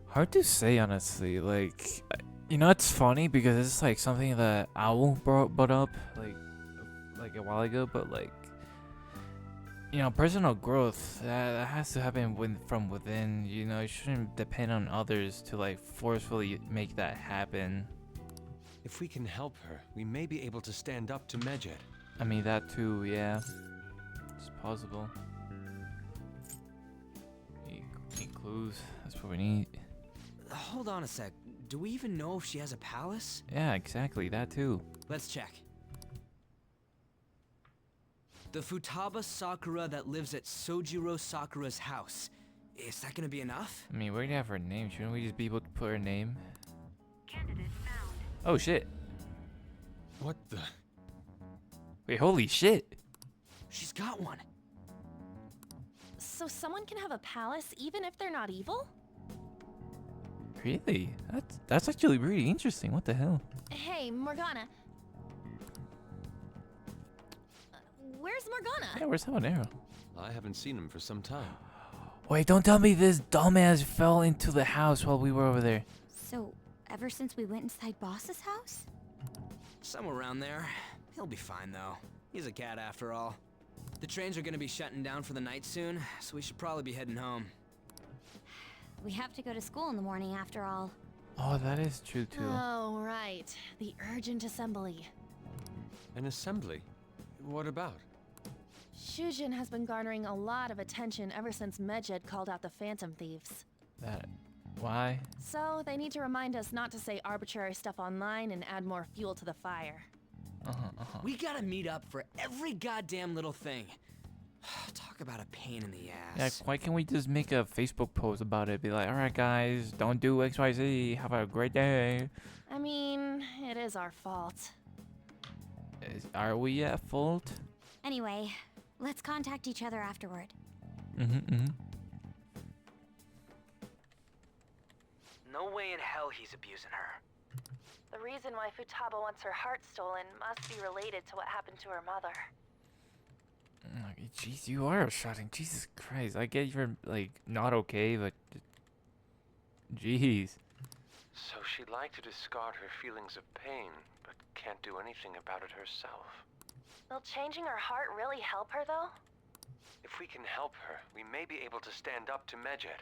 Hard to say, honestly. Like, you know, it's funny because it's like something that Owl brought up like a while ago, but like, you know, personal growth that has to happen from within. You know, you shouldn't depend on others to like forcefully make that happen. If we can help her, we may be able to stand up to Medjed. I mean, that too, yeah. It's possible. Need clues. That's what we need. Hold on a sec. Do we even know if she has a palace? Yeah, exactly. That too. Let's check. The Futaba Sakura that lives at Sojiro Sakura's house. Is that gonna be enough? I mean, we're gonna have her name. Shouldn't we just be able to put her name? Candidate found. Oh shit. What the? Wait, holy shit. She's got one. So someone can have a palace even if they're not evil? Really? That's actually pretty interesting. What the hell? Hey, Morgana. Where's Morgana? Yeah, where's Habanero? I haven't seen him for some time. Wait, don't tell me this dumbass fell into the house while we were over there. So, ever since we went inside Boss's house? Somewhere around there. He'll be fine, though. He's a cat after all. The trains are gonna be shutting down for the night soon, so we should probably be heading home. We have to go to school in the morning after all. Oh, that is true too. Oh, right. The urgent assembly. An assembly? What about? Shujin has been garnering a lot of attention ever since Medjed called out the Phantom Thieves. Why? So, they need to remind us not to say arbitrary stuff online and add more fuel to the fire. We gotta meet up for every goddamn little thing. Talk about a pain in the ass. Yeah, why can't we just make a Facebook post about it? Be like, alright guys, don't do XYZ. Have a great day. I mean, it is our fault. Are we at fault? Anyway, let's contact each other afterward. No way in hell he's abusing her. The reason why Futaba wants her heart stolen must be related to what happened to her mother. Jeez, you are shouting. Jesus Christ. I get you're, like, not okay, but... Jeez. So she'd like to discard her feelings of pain, but can't do anything about it herself. Will changing her heart really help her, though? If we can help her, we may be able to stand up to Medjed.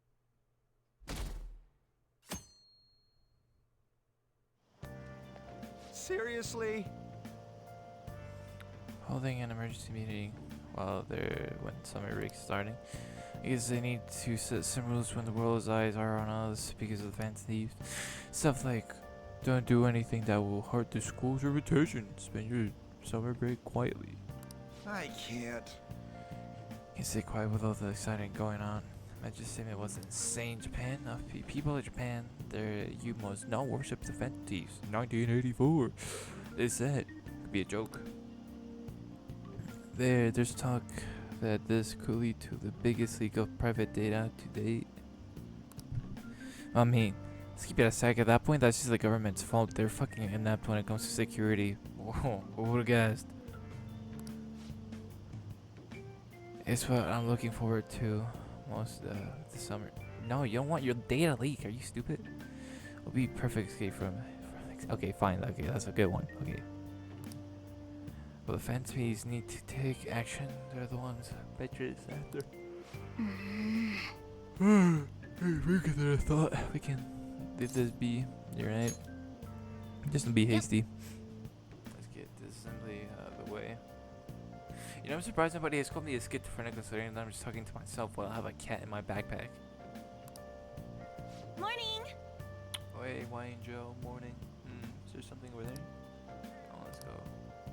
Seriously? Holding an emergency meeting while they're when summer break is starting. Because they need to set some rules when the world's eyes are on us because of the Phantom Thieves. Stuff like, don't do anything that will hurt the school's reputation. Spend your summer break quietly. I can't. Can't stay quiet with all the exciting going on. My just statement was insane. Japan, people of Japan, you must not worship the Phantom Thieves. 1984. They said could be a joke. There's talk that this could lead to the biggest leak of private data to date. I mean, let's keep it a sec. At that point, that's just the government's fault. They're fucking inept when it comes to security. Whoa, who would've guessed? It's what I'm looking forward to most this summer. No, you don't want your data leak. Are you stupid? It'll be perfect escape from okay, fine. Okay, that's a good one. Okay. Well, the Phantoms need to take action. They're the ones bitches after. We could have thought we can let this be. You're right. Just to be hasty. Let's get this assembly out of the way. You know, I'm surprised nobody has called me a schizophrenic considering that I'm just talking to myself while I have a cat in my backpack. Morning! Hey, Wayne, Joe, morning. Is there something over there? Oh, let's go.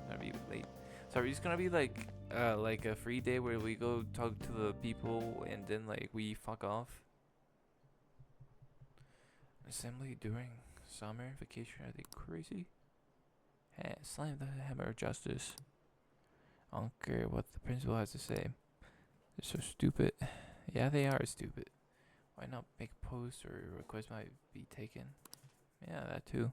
Gonna be late. So are we just gonna be like a free day where we go talk to the people and then like we fuck off? Assembly during summer vacation? Are they crazy? Hey, slam the hammer of justice. I don't care what the principal has to say. They're so stupid. Yeah, they are stupid. Why not make a post or request might be taken? Yeah, that too.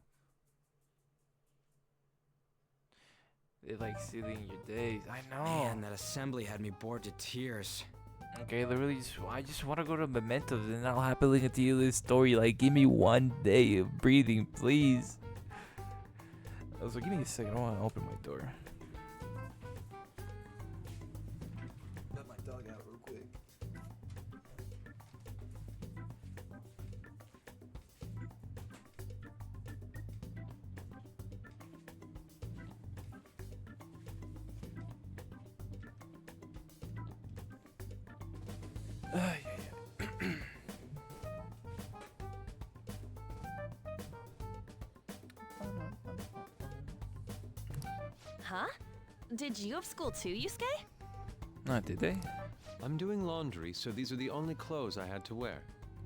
They like stealing your days. I know. Man, that assembly had me bored to tears. Okay, literally, I just want to go to Mementos and I'll happily continue this story. Like, give me one day of breathing, please. Also, give me a second. I want to open my door. Let my dog out real quick. Huh? Did you have school too, Yusuke? Not did they? I'm doing laundry, so these are the only clothes I had to wear.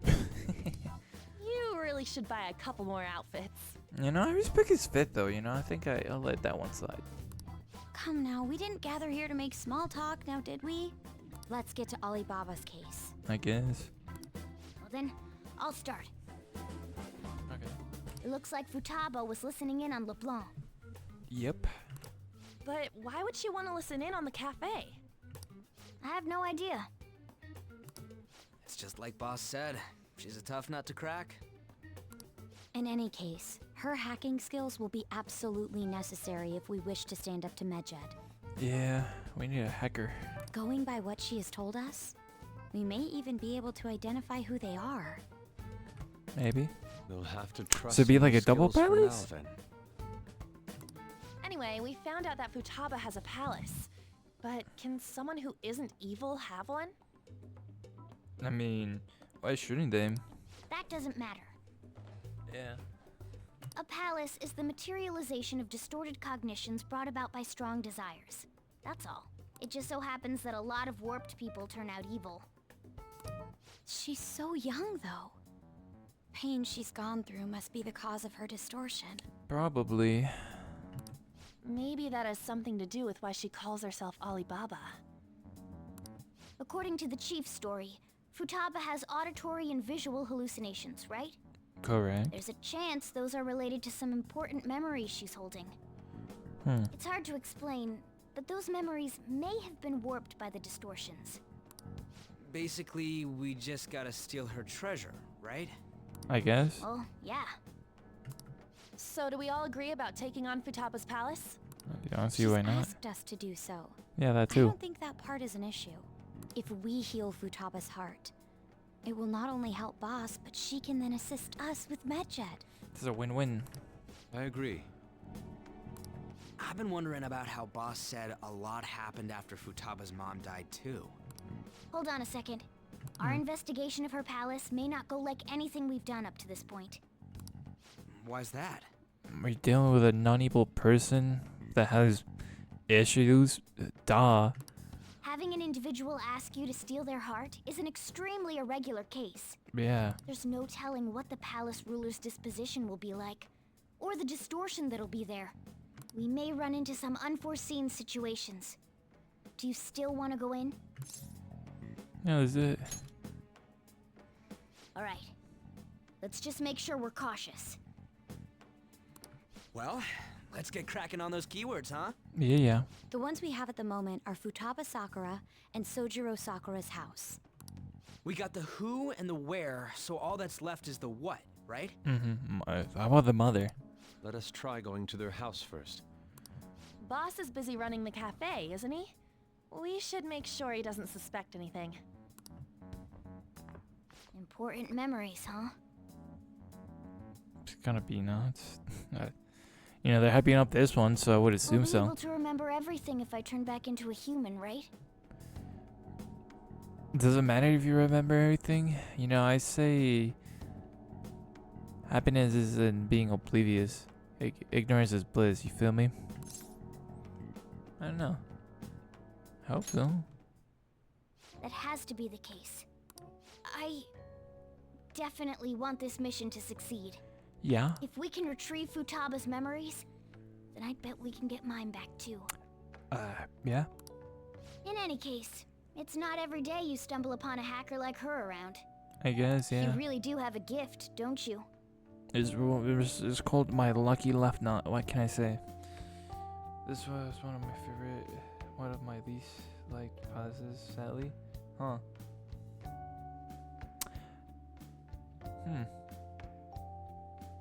You really should buy a couple more outfits. You know, I respect his fit though. You know, I think I'll let that one slide. Come now, we didn't gather here to make small talk now, did we? Let's get to Alibaba's case. I guess. Well then, I'll start. Okay. It looks like Futaba was listening in on LeBlanc. Yep. But why would she want to listen in on the cafe? I have no idea. It's just like Boss said. She's a tough nut to crack. In any case, her hacking skills will be absolutely necessary if we wish to stand up to Medjed. Yeah, we need a hacker. Going by what she has told us, we may even be able to identify who they are. Maybe. They'll have to trust. So it'd be your like a double skills for now, palace? then. Anyway, we found out that Futaba has a palace. But can someone who isn't evil have one? I mean, why shouldn't they? That doesn't matter. Yeah. A palace is the materialization of distorted cognitions brought about by strong desires. That's all. It just so happens that a lot of warped people turn out evil. She's so young, though. Pain she's gone through must be the cause of her distortion. Probably. Maybe that has something to do with why she calls herself Alibaba. According to the chief's story, Futaba has auditory and visual hallucinations, right? Correct. There's a chance those are related to some important memories she's holding. It's hard to explain, but those memories may have been warped by the distortions. Basically, we just gotta steal her treasure, right? I guess. Well, yeah. So do we all agree about taking on Futaba's palace? I don't see She's why not. asked us to do so. Yeah, that I too. don't think that part is an issue. If we heal Futaba's heart, it will not only help Boss, but she can then assist us with Medjed. This is a win-win. I agree. I've been wondering about how Boss said a lot happened after Futaba's mom died too. Hold on a second. Our investigation of her palace may not go like anything we've done up to this point. Why's that? We're dealing with a non-evil person that has issues. Duh. Having an individual ask you to steal their heart is an extremely irregular case. Yeah. There's no telling what the palace ruler's disposition will be like, or the distortion that'll be there. We may run into some unforeseen situations. Do you still want to go in? Yeah, that's it. Alright. Let's just make sure we're cautious. Well, let's get cracking on those keywords, huh? Yeah. The ones we have at the moment are Futaba Sakura and Sojiro Sakura's house. We got the who and the where, so all that's left is the what, right? How about the mother? Let us try going to their house first. Boss is busy running the cafe, isn't he? We should make sure he doesn't suspect anything. Important memories, huh? It's gonna be nuts. You know, they're hyping up this one, so I would assume We'll be so. able to remember everything if I turn back into a human, right? Does it matter if you remember everything? You know, I say happiness is in being oblivious. Ignorance is bliss, you feel me? I don't know. I hope so. That has to be the case. I definitely want this mission to succeed. Yeah? If we can retrieve Futaba's memories, then I bet we can get mine back too. Yeah? In any case, it's not every day you stumble upon a hacker like her around. I guess, yeah. You really do have a gift, don't you? It's called my lucky left nut. What can I say? This was one of my favorite, one of my least liked classes, sadly. Huh.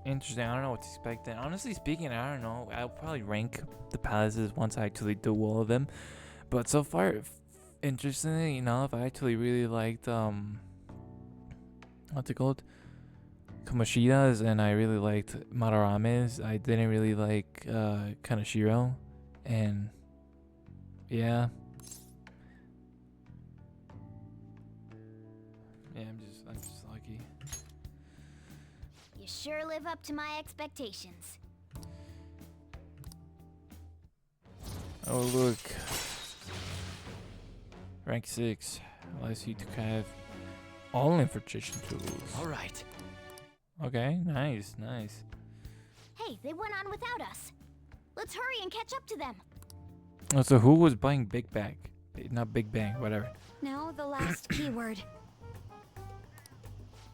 Interesting. I don't know what to expect then. Honestly speaking, I don't know. I'll probably rank the palaces once I actually do all of them. But so far, interestingly enough, I actually really liked what's it called? Kamoshida's, and I really liked Madarame's. I didn't really like Kaneshiro, and yeah. Yeah, I'm just lucky. You sure live up to my expectations. Oh look, rank 6 allows you to have all infiltration tools. All right. Okay, nice. Hey, they went on without us. Let's hurry and catch up to them. Oh, so who was buying Big Bang? Not Big Bang, whatever. Now the last keyword.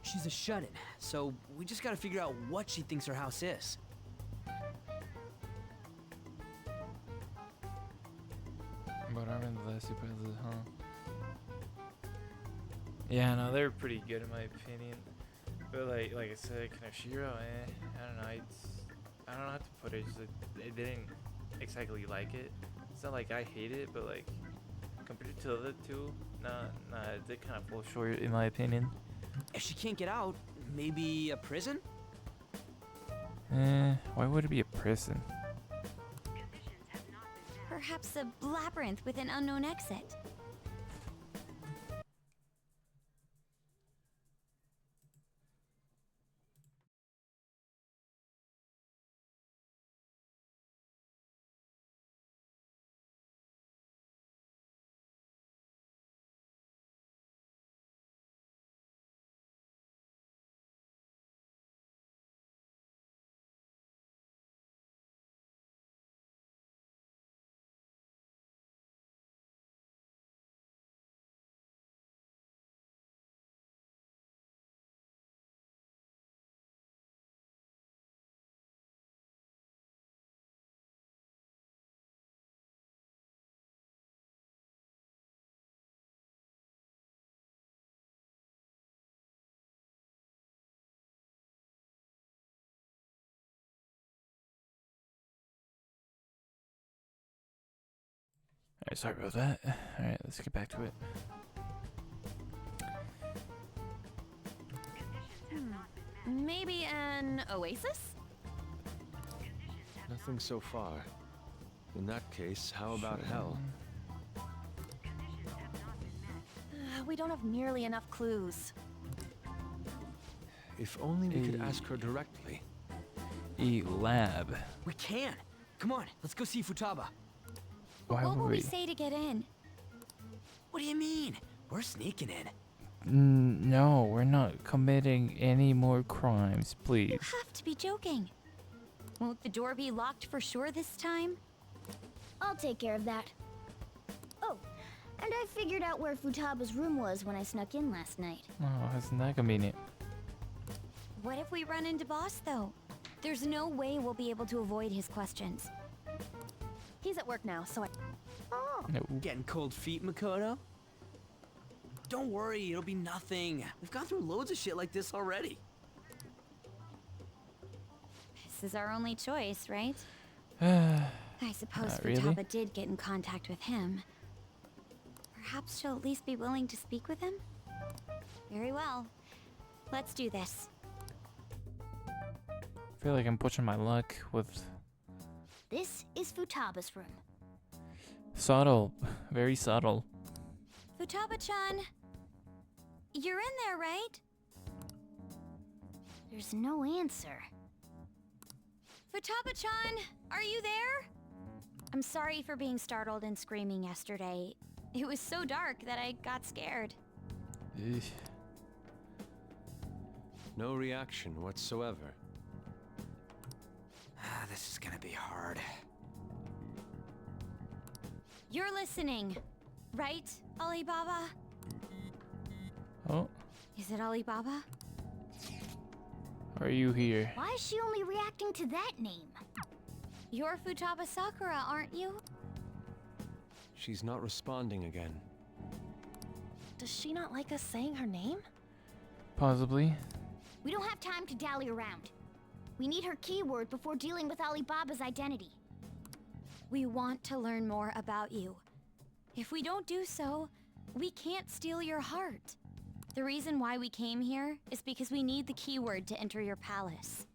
She's a shut-in, so we just gotta figure out what she thinks her house is. But I'm in the last two palaces, huh? Yeah, no, they're pretty good in my opinion. But like I said, Kaneshiro, I don't know. I don't know how to put it. Just I didn't exactly like it. It's not like I hate it, but like compared to the other two, nah, it did kind of fall short in my opinion. If she can't get out, maybe a prison? Why would it be a prison? Perhaps a labyrinth with an unknown exit. Alright, sorry about that. Alright, let's get back to it. Maybe an oasis? Nothing so far. In that case, how about hell? We don't have nearly enough clues. If only we could ask her directly. A lab. We can. Come on, let's go see Futaba. Why What would will we say to get in? What do you mean? We're sneaking in. No, we're not committing any more crimes, please. You have to be joking. Won't the door be locked for sure this time? I'll take care of that. Oh, and I figured out where Futaba's room was when I snuck in last night. Oh, isn't that convenient? What if we run into Boss, though? There's no way we'll be able to avoid his questions. He's at work now, so I... Oh, No. Getting cold feet, Makoto? Don't worry, it'll be nothing. We've gone through loads of shit like this already. This is our only choice, right? I suppose Not really. Futaba did get in contact with him. Perhaps she'll at least be willing to speak with him? Very well. Let's do this. I feel like I'm pushing my luck with this is Futaba's room. subtle, very subtle. Futaba-chan! You're in there, right? There's no answer. Futaba-chan! Are you there? I'm sorry for being startled and screaming yesterday. It was so dark that I got scared. Ugh. No reaction whatsoever. This is gonna be hard. You're listening, right, Alibaba? Oh, Is it Alibaba? are you here? Why is she only reacting to that name? You're Futaba Sakura, aren't you? She's not responding again. Does she not like us saying her name? Possibly. We don't have time to dally around. We need her keyword before dealing with Alibaba's identity. We want to learn more about you. If we don't do so, we can't steal your heart. The reason why we came here is because we need the keyword to enter your palace.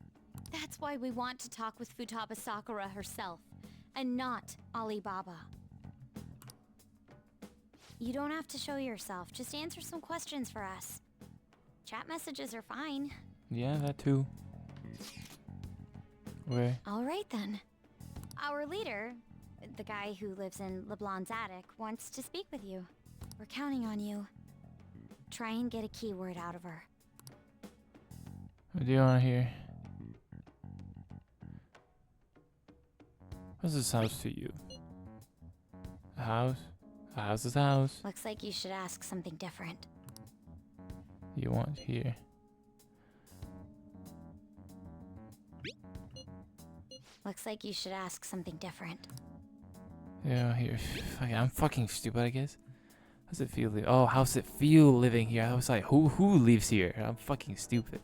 That's why we want to talk with Futaba Sakura herself, and not Alibaba. You don't have to show yourself, just answer some questions for us. Chat messages are fine. Yeah, that too. Okay. All right then. Our leader, the guy who lives in LeBlanc's attic, wants to speak with you. We're counting on you. Try and get a keyword out of her. What do you want to hear? What's this house to you? A house? A house is a house. Looks like you should ask something different. You want here? Looks like you should ask something different. Yeah, here. Fuck it, I'm fucking stupid, I guess. How's it feel? Oh, how's it feel living here? I was like, who lives here? I'm fucking stupid.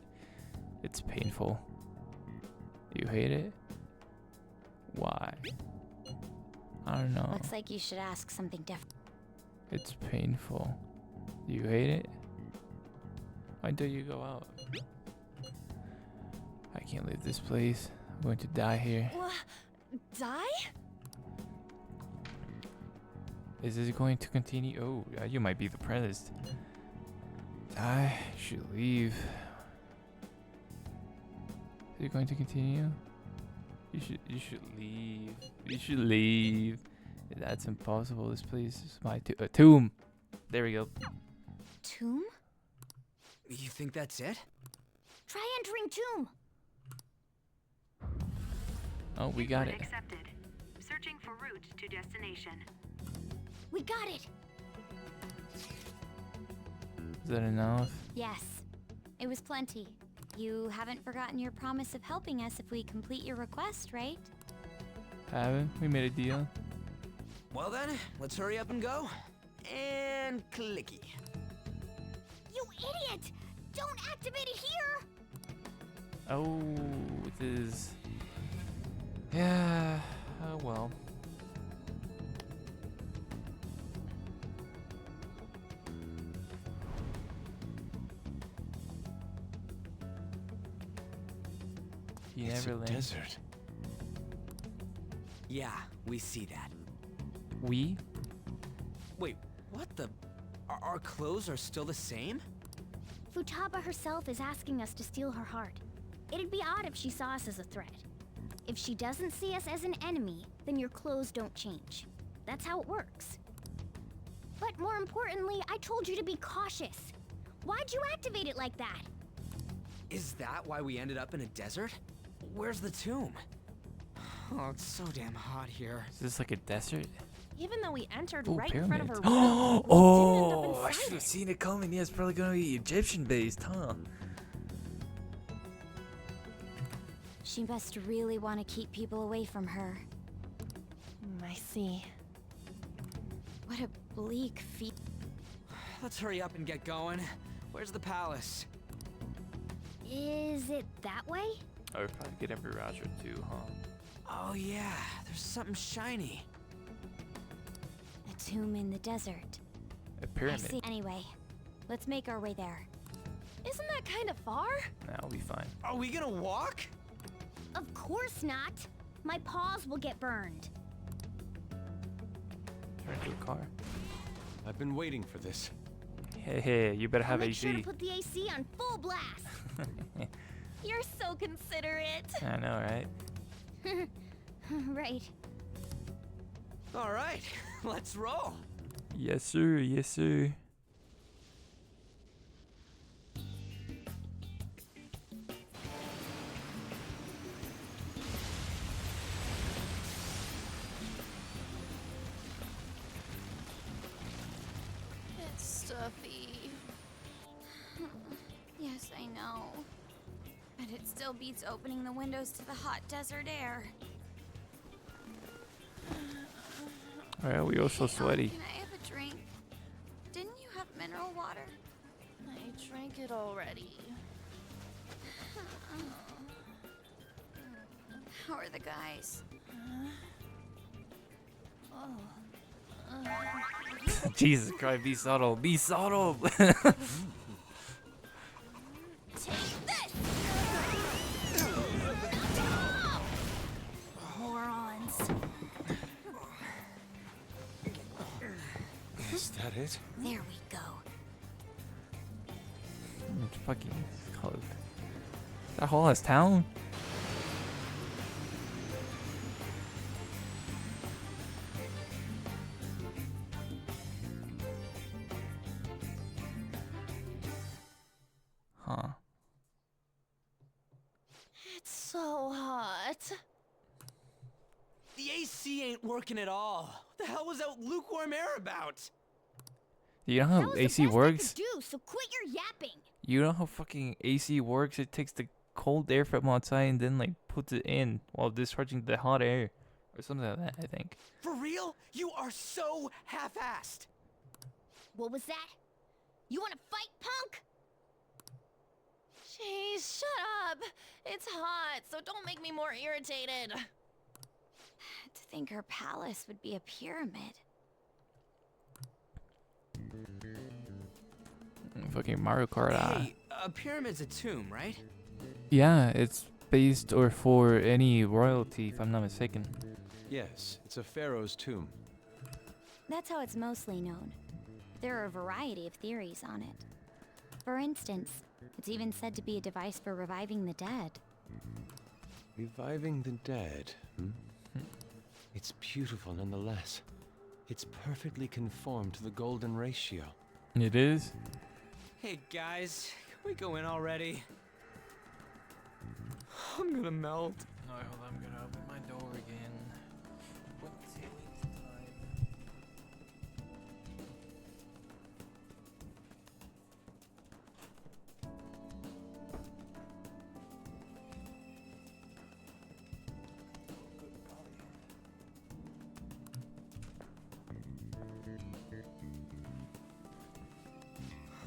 It's painful. You hate it? Why? I don't know. Looks like you should ask something different. It's painful. You hate it? Why don't you go out? I can't leave this place. I'm going to die here. Die? Is this going to continue? Oh, yeah, you might be the president. I should leave. Is it going to continue? You should leave. You should leave. That's impossible. This place is my tomb. There we go. Tomb? You think that's it? Try entering tomb. Oh, we got it. Input accepted. Searching for route to destination. We got it. Is that enough? Yes. It was plenty. You haven't forgotten your promise of helping us if we complete your request, right? Haven't? We made a deal. Well then, let's hurry up and go. And clicky. You idiot! Don't activate it here! Oh, it is. Yeah. Oh well. It's a Neverland. desert. Yeah, we see that. We? Wait, what the? Our clothes are still the same? Futaba herself is asking us to steal her heart. It'd be odd if she saw us as a threat. If she doesn't see us as an enemy, then your clothes don't change. That's how it works. But more importantly, I told you to be cautious. Why'd you activate it like that? Is that why we ended up in a desert? Where's the tomb? Oh, it's so damn hot here. Is this like a desert? Even though we entered Ooh, right in front of her pyramids. room, Oh, I should have seen it coming. Yeah, it's probably gonna be Egyptian based, huh? She must really want to keep people away from her. I see. What a bleak feat. Let's hurry up and get going. Where's the palace? Is it that way? I would probably get every Roger too, huh? Oh yeah, there's something shiny. A tomb in the desert. A I pyramid. see. Anyway, let's make our way there. Isn't that kind of far? Nah, we'll be fine. Are we gonna walk? Of course not. My paws will get burned. Turn to a car. I've been waiting for this. Hey, you better I'll have make AC. sure to put the AC on full blast. You're so considerate. I know, right? Right. All right, let's roll. Yes, sir. Yes, sir. It's stuffy. Yes, I know. But it still beats opening the windows to the hot desert air. Alright, we also sweaty. Can I have a drink? Didn't you have mineral water? I drank it already. How are the guys? Jesus Christ, be subtle. Be subtle. Morons. Is that it? There we go. It's fucking close. That whole ass town? Huh. It's so hot. The AC ain't working at all. What the hell was that lukewarm air about? You know That how was AC the best works? I could do, so quit your yapping. You know how fucking AC works? It takes the cold air from outside and then like puts it in while discharging the hot air. Or something like that, I think. For real? You are so half-assed. What was that? You want to fight, punk? Jeez, shut up. It's hot, so don't make me more irritated. To think her palace would be a pyramid. Fucking Mario Kart. Hey, a pyramid's a tomb, right? Yeah, it's based or for any royalty, if I'm not mistaken. Yes, it's a pharaoh's tomb. That's how it's mostly known. There are a variety of theories on it. For instance, it's even said to be a device for reviving the dead. Reviving the dead, hmm? It's beautiful nonetheless. It's perfectly conformed to the golden ratio. It is? Hey guys, can we go in already? I'm gonna melt. No, hold on, I'm gonna open my door again. What's it time?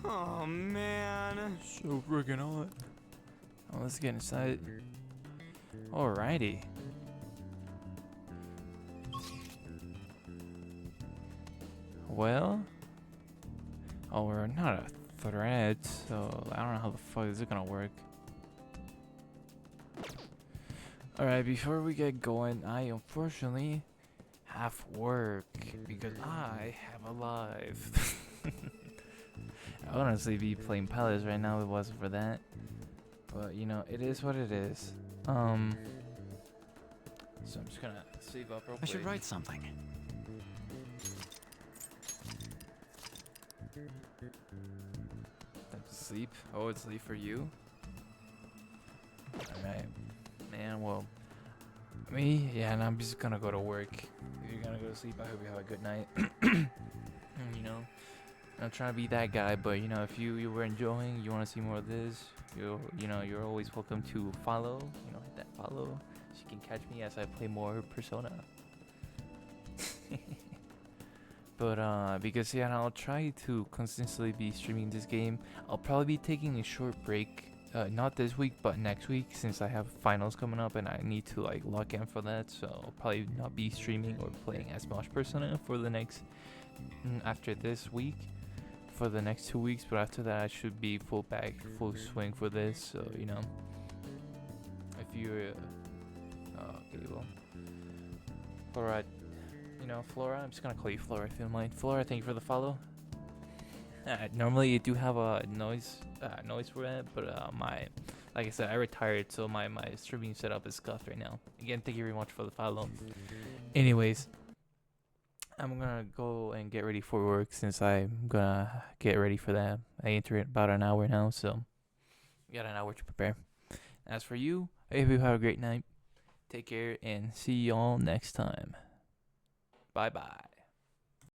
Oh man. So freaking hot. Oh, let's get inside. Alrighty. Well. Oh, we're not a threat, so I don't know how the fuck is it gonna work. Alright, before we get going, I unfortunately have work because I have a life. I would honestly be playing Palace right now if it wasn't for that. But you know, it is what it is. So I'm just gonna save up real quick. I should write something. Time to sleep. Oh, it's late for you? Alright. Man, well, me, yeah, and I'm just gonna go to work. If you're gonna go to sleep, I hope you have a good night. You know, I'm trying to be that guy, but you know, if you were enjoying, you want to see more of this, you're always welcome to follow. You know, hit that follow so you can catch me as I play more Persona. But because yeah, I'll try to consistently be streaming this game. I'll probably be taking a short break. Not this week, but next week, since I have finals coming up and I need to like lock in for that. So I'll probably not be streaming or playing as much Persona for the next after this week, for the next 2 weeks. But after that, I should be full swing for this. So you know, if you're okay, well, Flora, you know, Flora, I'm just gonna call you Flora if you don't mind. Flora, thank you for the follow. Normally you do have a noise for it, but like I said, I retired, so my streaming setup is scuffed right now. Again, thank you very much for the follow. Anyways, I'm gonna go and get ready for work since I'm gonna get ready for that. I enter in about an hour now, so we got an hour to prepare. As for you, I hope you have a great night. Take care and see y'all next time. Bye bye.